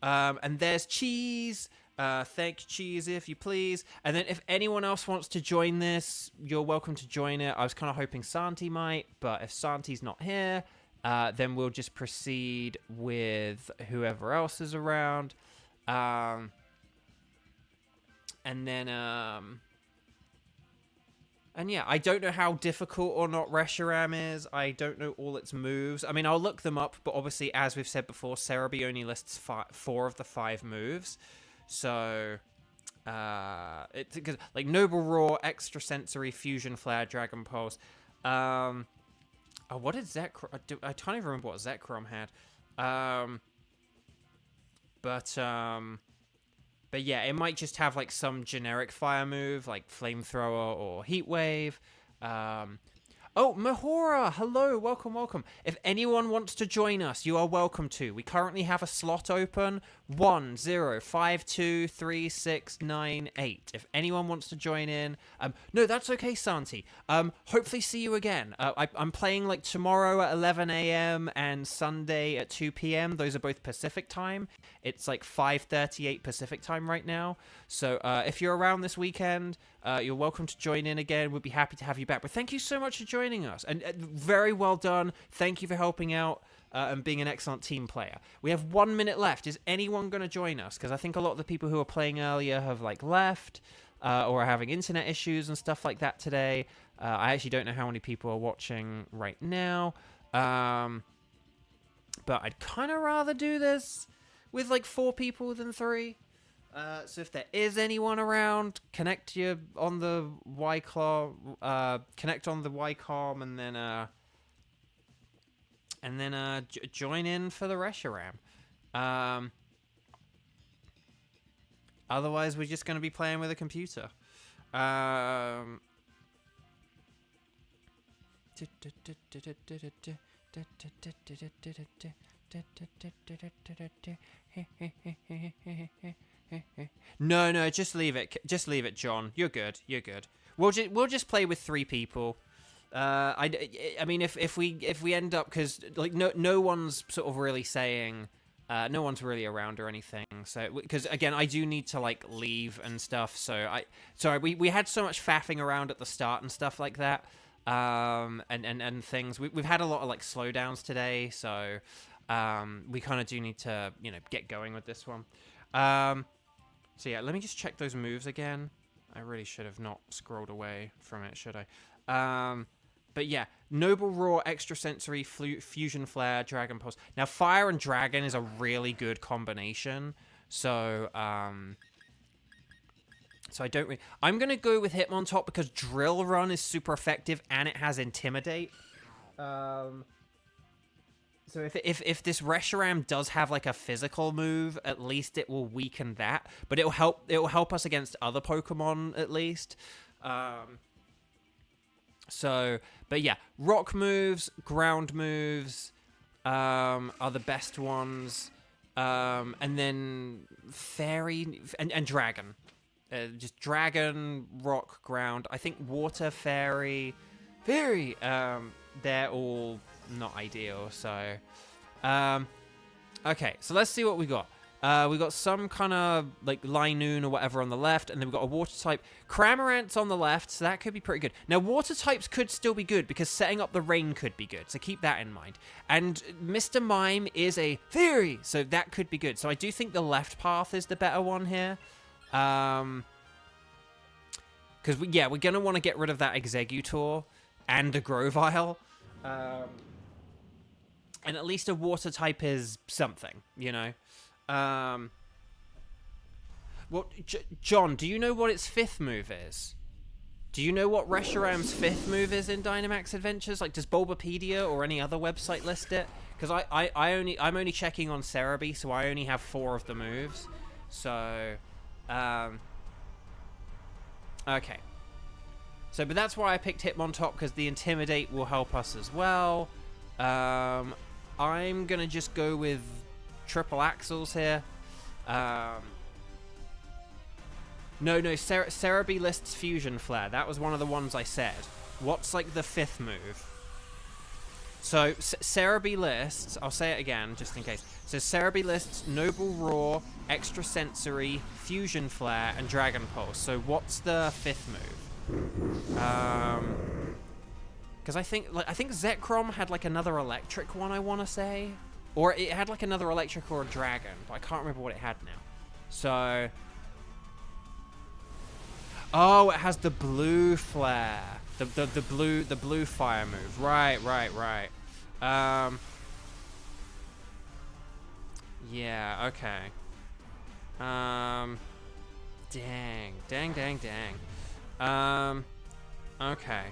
And there's Cheese. Thank you, Cheese, if you please. And then if anyone else wants to join this, you're welcome to join it. I was kind of hoping Santi might, but if Santi's not here, then we'll just proceed with whoever else is around. And then, and yeah, I don't know how difficult or not Reshiram is. I don't know all its moves. I mean, I'll look them up, but obviously, as we've said before, Cerebi only lists 4 of the 5 moves. So, it's because like Noble Roar, Extrasensory, Fusion Flare, Dragon Pulse. Oh, what did Zekrom? I can't even remember what Zekrom had. But yeah, it might just have like some generic fire move, like Flamethrower or Heat Wave. Oh, Mahora! Hello, welcome, welcome. If anyone wants to join us, you are welcome to. We currently have a slot open, 10523698. If anyone wants to join in, no, that's okay, Santi. Hopefully see you again. I'm playing like tomorrow at 11 a.m. and Sunday at 2 p.m. Those are both Pacific time. It's like 5:38 Pacific time right now. So if you're around this weekend, you're welcome to join in again. We'd be happy to have you back. But thank you so much for joining us. And very well done. Thank you for helping out and being an excellent team player. We have 1 minute left. Is anyone going to join us? Because I think a lot of the people who were playing earlier have like left or are having internet issues and stuff like that today. I actually don't know how many people are watching right now. But I'd kind of rather do this with like 4 people than 3. So if there is anyone around, connect you on the Y-Claw, connect on the Y-Com, and then join in for the Reshiram. Otherwise, we're just going to be playing with a computer. No, just leave it. Just leave it, John. You're good. You're good. We'll just play with 3 people. I mean, if we end up, because like no one's sort of really saying, no one's really around or anything. So because again, I do need to like leave and stuff. So we had so much faffing around at the start and stuff like that. And things. We've had a lot of like slowdowns today. So we kind of do need to get going with this one. So yeah, let me just check those moves again. I really should have not scrolled away from it, should I? But yeah, Noble Roar, Extrasensory, Fusion Flare, Dragon Pulse. Now, Fire and Dragon is a really good combination. So, so I don't really... I'm going to go with Hitmontop because Drill Run is super effective and it has Intimidate. So if this Reshiram does have like a physical move, at least it will weaken that. But it'll help us against other Pokemon at least. So, but yeah, rock moves, ground moves are the best ones. And then fairy and dragon. Just dragon, rock, ground. I think water, fairy, they're all not ideal. So, okay, so let's see what we got. We got some kind of like Linoon or whatever on the left, and then we've got a water type. Cramorant's on the left, so that could be pretty good. Now, water types could still be good because setting up the rain could be good, so keep that in mind. And Mr. Mime is a fairy, so that could be good. So I do think the left path is the better one here. Because, we're going to want to get rid of that Exeggutor and a Grovyle. And at least a water type is something, you know? Well, John, do you know what its 5th move is? Do you know what Reshiram's 5th move is in Dynamax Adventures? Like, does Bulbapedia or any other website list it? Because I'm only checking on Cerebi, so I only have 4 of the moves. So, okay. So, but that's why I picked Hitmontop, because the Intimidate will help us as well. I'm gonna just go with triple axles here. No, Cerebi lists Fusion Flare. That was one of the ones I said. What's like the 5th move? So Cerebi lists, I'll say it again just in case. So Cerebi lists Noble Roar, Extrasensory, Fusion Flare, and Dragon Pulse. So what's the 5th move? Because I think Zekrom had like another electric one, I want to say. Or it had like another electric or a dragon, but I can't remember what it had now. So, oh, it has the blue flare, the blue fire move. Right. Yeah. Okay. Dang. Okay.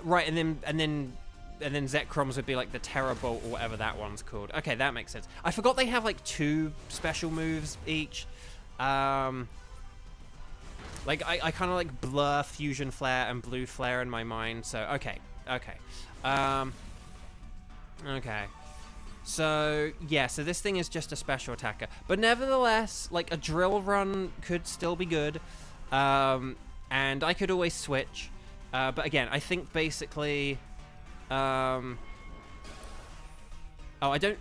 Right, and then Zekrom's would be like the Terra Bolt or whatever that one's called. Okay, that makes sense. I forgot they have like 2 special moves each. Like I kind of like blur Fusion Flare and Blue Flare in my mind. So okay. So yeah, so this thing is just a special attacker, but nevertheless, like a Drill Run could still be good, and I could always switch. But again, I think basically. I don't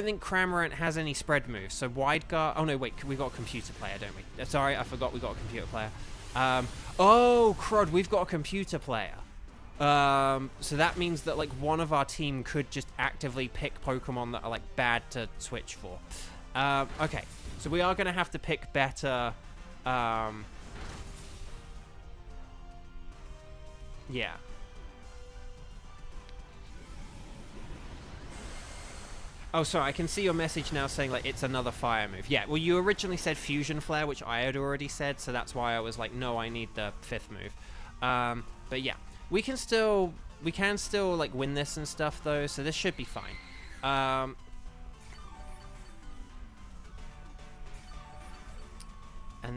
think Cramorant has any spread moves, so Wide Guard... Oh, no, wait, we got a computer player, don't we? Sorry, I forgot we got a computer player. Oh, crud, we've got a computer player. So that means that, like, one of our team could just actively pick Pokemon that are, like, bad to switch for. Okay, so we are going to have to pick better... Yeah. Oh, sorry, I can see your message now saying, like, it's another fire move. Yeah, well, you originally said Fusion Flare, which I had already said, so that's why I was like, no, I need the 5th move. But yeah, we can still, like, win this and stuff, though, so this should be fine. And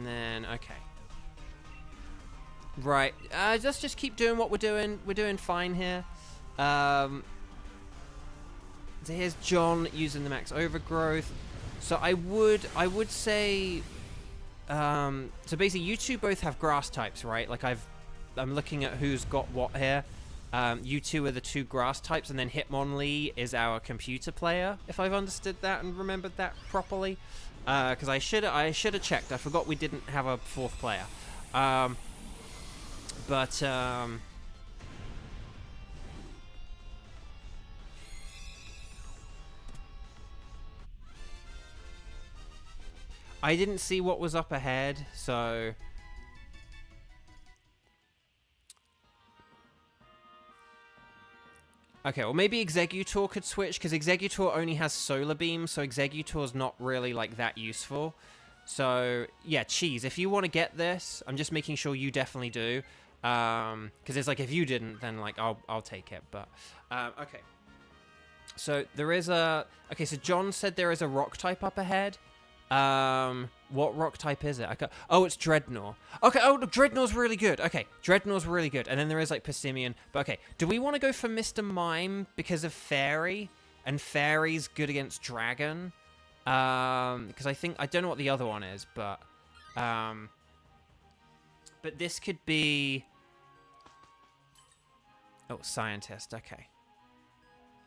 then, okay. Right, let's just keep doing what we're doing. We're doing fine here. So here's John using the max overgrowth. So I would say, so basically you two both have grass types, right? Like I'm looking at who's got what here. You two are the 2 grass types, and then Hitmonlee is our computer player, if I've understood that and remembered that properly. Because I should have checked. I forgot we didn't have a 4th player. I didn't see what was up ahead, so... Okay, well maybe Exeggutor could switch, because Exeggutor only has Solar Beam, so Exeggutor's not really, like, that useful. So, yeah, Cheese, if you want to get this, I'm just making sure you definitely do. Because it's like, if you didn't, then, like, I'll take it, but... okay. So, there is a... Okay, so John said there is a rock type up ahead. What rock type is it? Oh, it's Dreadnought. Okay, oh, Dreadnought's really good. Okay, Dreadnought's really good. And then there is, like, Persimmon. But, okay, do we want to go for Mr. Mime because of Fairy? And Fairy's good against Dragon? Because I don't know what the other one is, but this could be... Oh, Scientist, okay.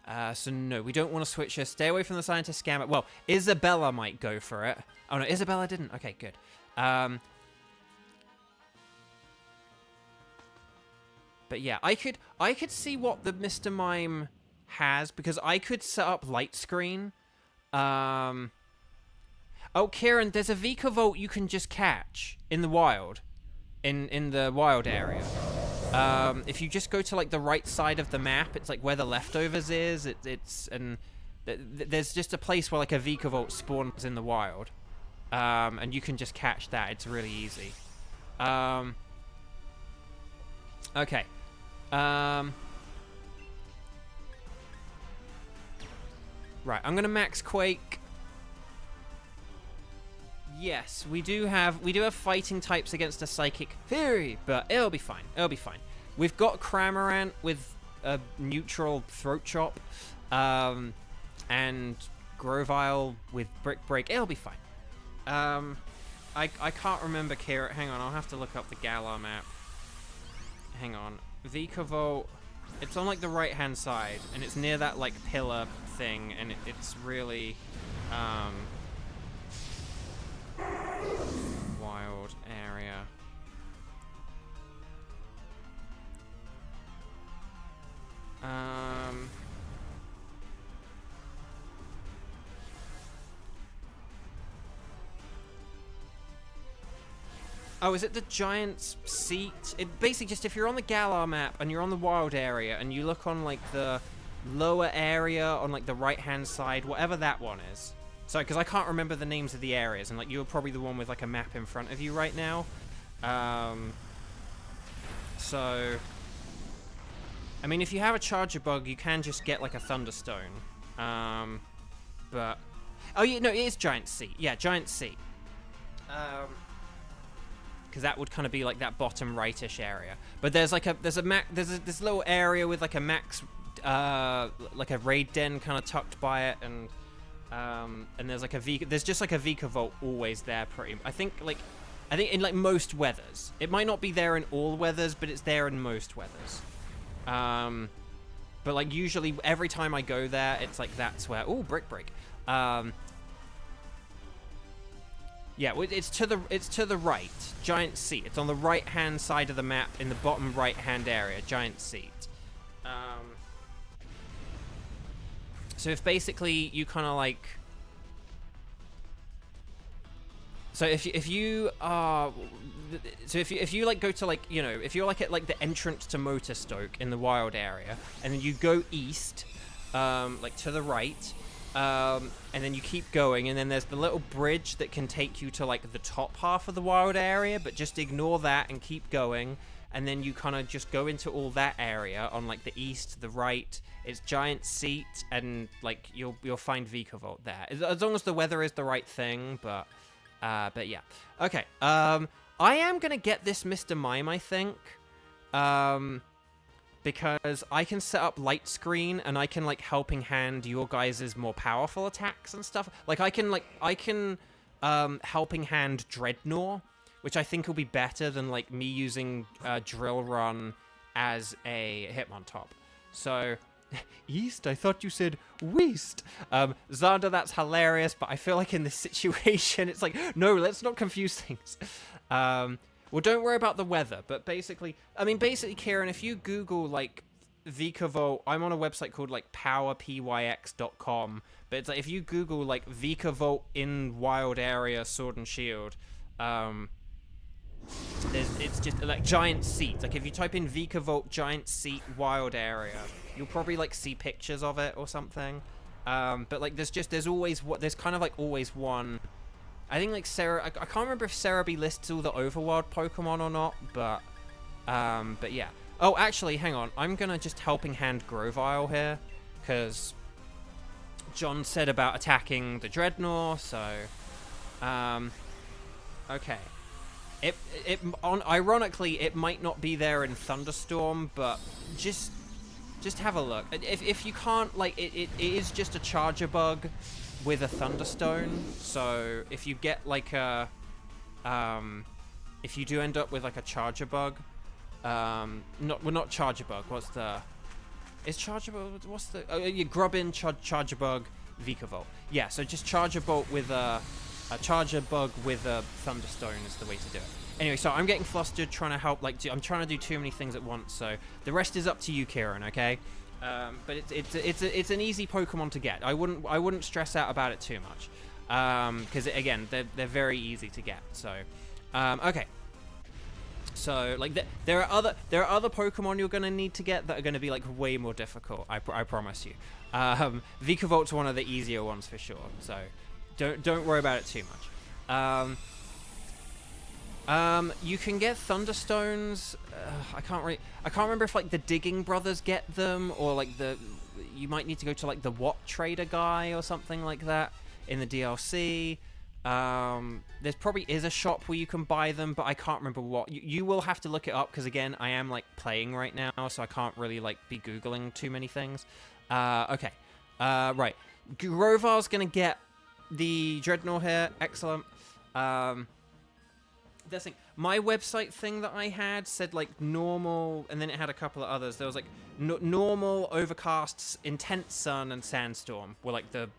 So no, we don't want to switch her. Stay away from the scientist scammer. Well, Isabella might go for it. Oh no, Isabella didn't. Okay, good. But yeah, I could see what the Mr. Mime has, because I could set up light screen. Oh, Kieran, there's a Vikavolt you can just catch in the wild, in the wild area. If you just go to like the right side of the map, it's like where the leftovers is. There's just a place where like a Vikavolt spawns in the wild, and you can just catch that. It's really easy. Okay. Right, I'm gonna max Quake. Yes, we do have fighting types against a Psychic Fury, but it'll be fine. It'll be fine. We've got Cramorant with a neutral Throat Chop, and Grovyle with Brick Break. It'll be fine. I can't remember Kira. Hang on, I'll have to look up the Galar map. Hang on. Vikavolt. It's on like the right hand side, and it's near that like pillar thing, and it's really wild area. Oh, is it the Giant's Seat? It basically just, if you're on the Galar map and you're on the wild area and you look on like the lower area on like the right hand side, whatever that one is. Sorry, because I can't remember the names of the areas, and like you're probably the one with like a map in front of you right now. So I mean, if you have a Charger Bug, you can just get like a Thunderstone. But oh yeah, no, it is Giant Seat. Yeah, Giant Seat. Because that would kind of be like that bottom rightish area. But there's like this little area with like a max like a raid den kind of tucked by it, and there's like there's just like a Vikavolt always there. I think in like most weathers. It might not be there in all weathers, but it's there in most weathers. But like usually every time I go there, it's like that's where Brick Break. Yeah, it's to the right. Giant Seat. It's on the right hand side of the map in the bottom right hand area. Giant Seat. So if basically you kind of like, so if you like go to like, you know, if you're like at like the entrance to Motorstoke in the wild area, and then you go east, like to the right. And then you keep going, and then there's the little bridge that can take you to like the top half of the wild area, but just ignore that and keep going, and then you kind of just go into all that area on like the east, the right. It's Giant Seat, and like you'll find Vikavolt there, as long as the weather is the right thing. But yeah, okay. I am gonna get this Mr. Mime, I think. Because I can set up light screen, and I can like helping hand your guys' more powerful attacks and stuff. Like I can helping hand Dreadnought, which I think will be better than like me using Drill Run as a Hitmontop. So East? I thought you said West. Xander, that's hilarious, but I feel like in this situation it's like, no, let's not confuse things. Well, don't worry about the weather, but basically, Kieran, if you Google, like, Vikavolt, I'm on a website called, like, powerpyx.com, but it's like, if you Google, like, Vikavolt in wild area Sword and Shield, it's just, like, Giant Seat. Like, if you type in Vikavolt Giant Seat wild area, you'll probably, like, see pictures of it or something. But, like, there's kind of, like, always one. I think like I can't remember if Cerebi lists all the Overworld Pokemon or not, but yeah. Oh, actually, hang on. I'm gonna just helping hand Grovyle here, because John said about attacking the Dreadnought. So, okay. Ironically, it might not be there in Thunderstorm, but just have a look. If you can't, like, it is just a Charger Bug with a Thunderstone, so if you get like a if you do end up with like a Charger Bug, not Charger Bug, what's the Is Charjabug, what's the, oh, you Grubbin, Charjabug, Vikavolt. Yeah, so just Charjabug with a Charjabug with a Thunderstone is the way to do it. Anyway, so I'm getting flustered trying to help, like, I'm trying to do too many things at once, so the rest is up to you, Kieran, okay? But it's an easy Pokemon to get. I wouldn't stress out about it too much, because again, they're very easy to get. So, okay. So like there are other Pokemon you're gonna need to get that are gonna be like way more difficult. I promise you. Vikavolt's one of the easier ones for sure. So don't worry about it too much. You can get Thunderstones. I can't remember if like the Digging Brothers get them, or like you might need to go to like the What Trader guy or something like that in the DLC. There's probably is a shop where you can buy them, but I can't remember what. You will have to look it up, because again, I am like playing right now, so I can't really like be Googling too many things. Okay. Right. Grovar's gonna get the Dreadnought here. Excellent. This thing, my website thing that I had said like normal, and then it had a couple of others. There was like normal, overcast, intense sun, and sandstorm were like the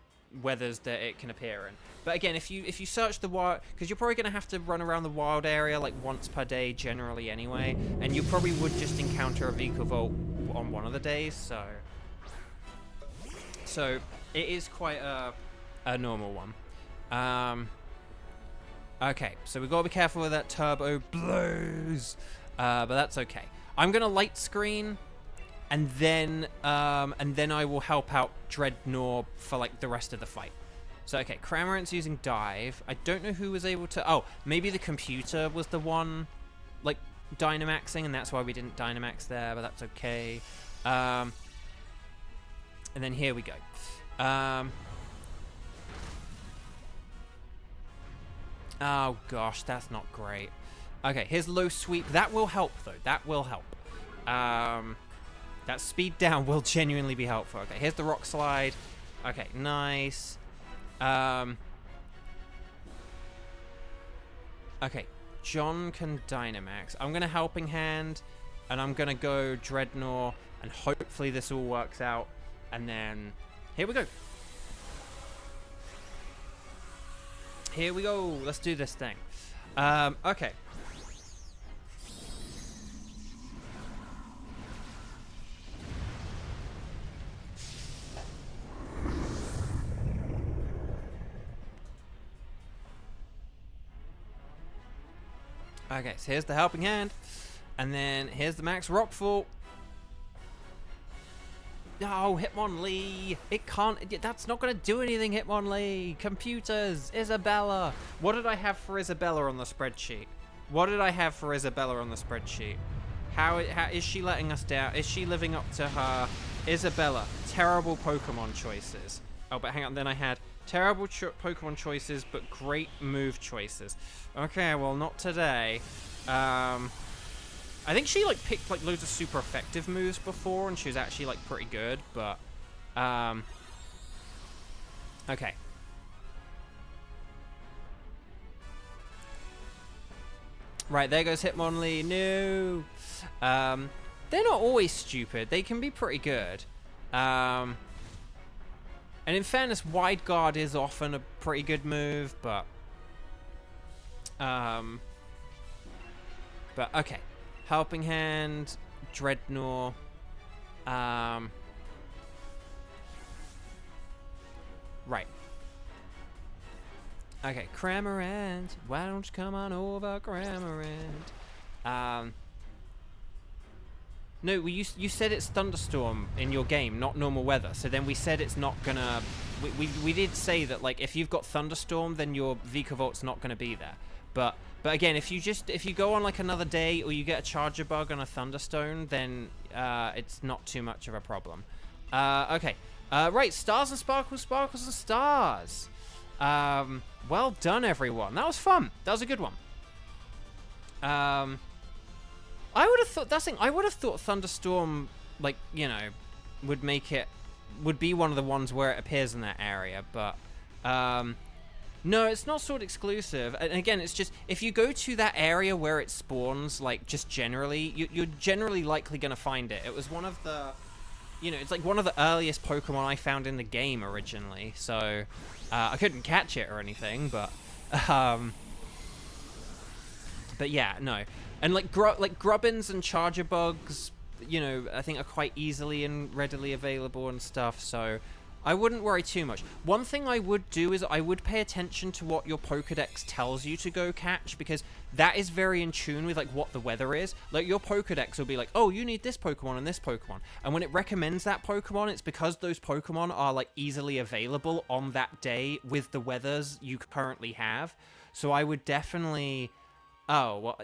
weathers that it can appear in. But again, if you search the wild, because you're probably going to have to run around the wild area like once per day generally anyway, and you probably would just encounter a Vikavolt on one of the days, so it is quite a normal one. Okay, so we've got to be careful with that Turbo Blows, but that's okay. I'm going to light screen, and then I will help out Dreadnought for like the rest of the fight. So okay, Cramorant's using Dive. I don't know who was able to. Oh, maybe the computer was the one like Dynamaxing, and that's why we didn't Dynamax there. But that's okay. And then here we go. Oh gosh, that's not great. Okay, here's Low Sweep. That will help though. That will help. That speed down will genuinely be helpful. Okay, here's the Rock Slide. Okay, nice. Okay, John can Dynamax. I'm gonna Helping Hand, and I'm gonna go Dreadnought, and hopefully this all works out. And then here we go. Here we go. Let's do this thing. Okay. Okay, so here's the Helping Hand, and then here's the Max Rockfall. Oh, Hitmonlee! It can't. That's not going to do anything, Hitmonlee! Computers! Isabella! What did I have for Isabella on the spreadsheet? What did I have for Isabella on the spreadsheet? How is she letting us down? Is she living up to her? Isabella, terrible Pokemon choices. Oh, but hang on, then I had terrible Pokemon choices, but great move choices. Okay, well, not today. I think she like picked like loads of super effective moves before, and she was actually like pretty good, but okay. Right, there goes Hitmonlee. No. They're not always stupid. They can be pretty good. And in fairness, Wide Guard is often a pretty good move, but okay. Helping Hand, Dreadnought. Right. Okay, Cramorant. Why don't you come on over, Cramorant? No, you said it's thunderstorm in your game, not normal weather. So then we said it's not gonna. We did say that like if you've got thunderstorm, then your Vikavolt's not gonna be there. But again, if you go on like another day, or you get a Charjabug on a Thunderstone, then it's not too much of a problem. Okay. Right, Stars and Sparkles, Sparkles and Stars. Well done, everyone. That was fun. That was a good one. I would have thought I would have thought Thunderstorm, like, you know, would be one of the ones where it appears in that area, but no, it's not sword exclusive. And again, it's just if you go to that area where it spawns, like just generally, you're generally likely gonna find it. It was one of the you know, it's like one of the earliest Pokemon I found in the game originally. So I couldn't catch it or anything, but yeah, no. And like Grubbins and Charger Bugs, you know, I think are quite easily and readily available and stuff. So I wouldn't worry too much. One thing I would do is I would pay attention to what your Pokedex tells you to go catch, because that is very in tune with like what the weather is. Like your Pokedex will be like, oh, you need this Pokemon and this Pokemon. And when it recommends that Pokemon, it's because those Pokemon are like easily available on that day with the weathers you currently have. So I would definitely... Oh, well...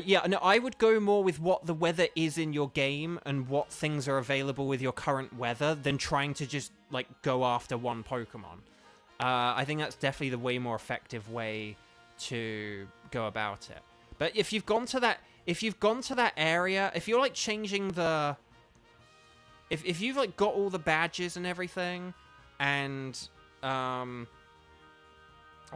yeah, no, I would go more with what the weather is in your game and what things are available with your current weather than trying to just, like, go after one Pokemon. I think that's definitely the way more effective way to go about it. But if you've gone to that area, if you're, like, changing the... If you've, like, got all the badges and everything, and, I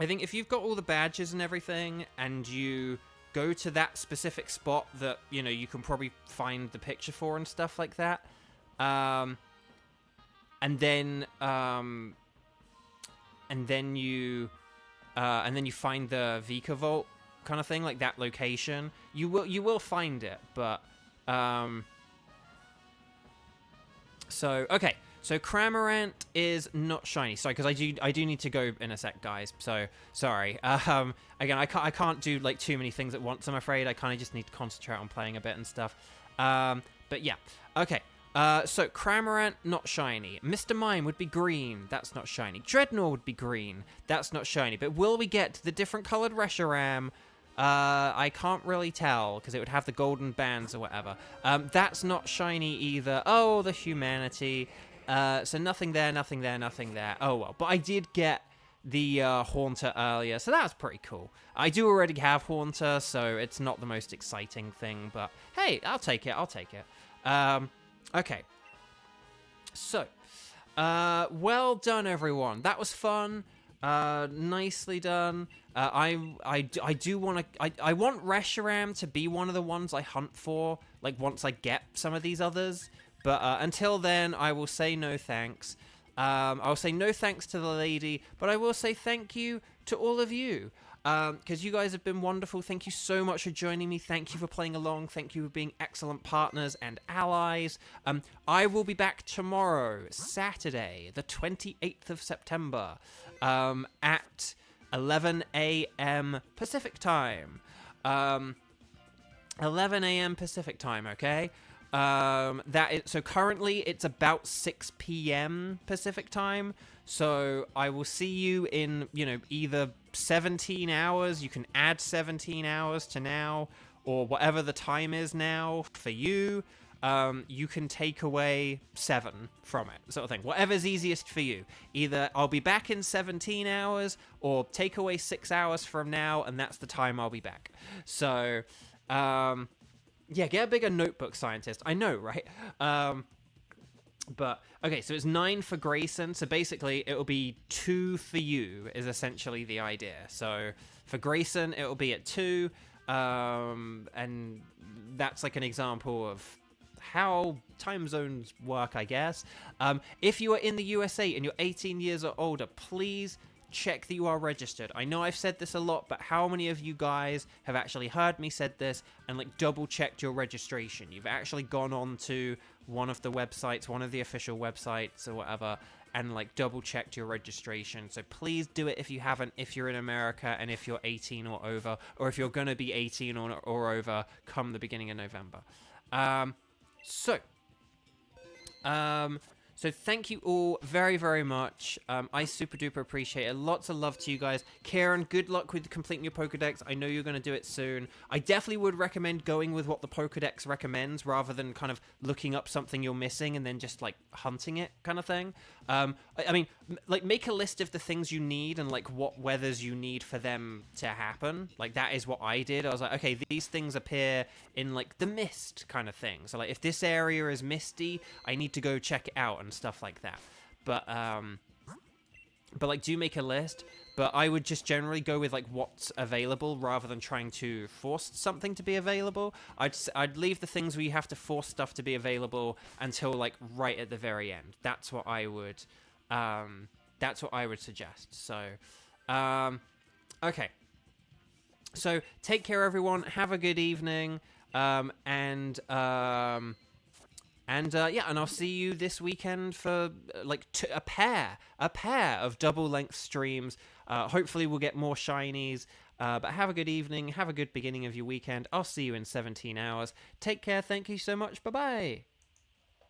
think if you've got all the badges and everything, and you... go to that specific spot that, you know, you can probably find the picture for and stuff like that. And then you find the Vika Vault kind of thing, like that location. You will find it, but so okay. So Cramorant is not shiny. Sorry, because I do need to go in a sec, guys. So sorry. Again, I can't do like too many things at once, I'm afraid. I kind of just need to concentrate on playing a bit and stuff. But yeah. Okay. So Cramorant, not shiny. Mr. Mime would be green. That's not shiny. Dreadnought would be green. That's not shiny. But will we get the different colored Reshiram? I can't really tell, because it would have the golden bands or whatever. That's not shiny either. Oh, the humanity. So nothing there, nothing there, nothing there. Oh, well. But I did get the Haunter earlier, so that's pretty cool. I do already have Haunter, so it's not the most exciting thing, but hey, I'll take it, I'll take it. Okay. So, well done, everyone. That was fun. Nicely done. I do want to... I want Reshiram to be one of the ones I hunt for, like, once I get some of these others. But until then, I will say no thanks. I'll say no thanks to the lady, but I will say thank you to all of you. Because you guys have been wonderful. Thank you so much for joining me. Thank you for playing along. Thank you for being excellent partners and allies. I will be back tomorrow, Saturday, the 28th of September, at 11 a.m. Pacific time. 11 a.m. Pacific time, okay? So currently it's about 6 p.m. Pacific time, so I will see you in, you know, either 17 hours, you can add 17 hours to now, or whatever the time is now for you, you can take away 7 from it, sort of thing, whatever's easiest for you. Either I'll be back in 17 hours, or take away 6 hours from now, and that's the time I'll be back. So, yeah, get a bigger notebook, scientist. I know, right? But, okay, so it's 9 for Grayson. So basically, it'll be 2 for you, is essentially the idea. So for Grayson, it'll be at 2. And that's like an example of how time zones work, I guess. If you are in the USA and you're 18 years or older, please check that you are registered. I know I've said this a lot, but how many of you guys have actually heard me said this and like double checked your registration? You've actually gone on to one of the websites, one of the official websites or whatever, and like double checked your registration. So please do it if you haven't, if you're in America and if you're 18 or over, or if you're going to be 18 or over come the beginning of November. So thank you all very, very much. I super duper appreciate it. Lots of love to you guys. Kieran, good luck with completing your Pokedex. I know you're going to do it soon. I definitely would recommend going with what the Pokedex recommends rather than kind of looking up something you're missing and then just like hunting it kind of thing. I mean, like make a list of the things you need and like what weathers you need for them to happen. Like that is what I did. I was like, okay, these things appear in like the mist kind of thing. So like if this area is misty, I need to go check it out and stuff like that. But but like do make a list. But I would just generally go with like what's available rather than trying to force something to be available. I'd leave the things where you have to force stuff to be available until like right at the very end. That's what I would suggest. So okay. So take care, everyone. Have a good evening. And I'll see you this weekend for like a pair of double length streams. Hopefully we'll get more shinies. But have a good evening. Have a good beginning of your weekend. I'll see you in 17 hours. Take care. Thank you so much. Bye bye.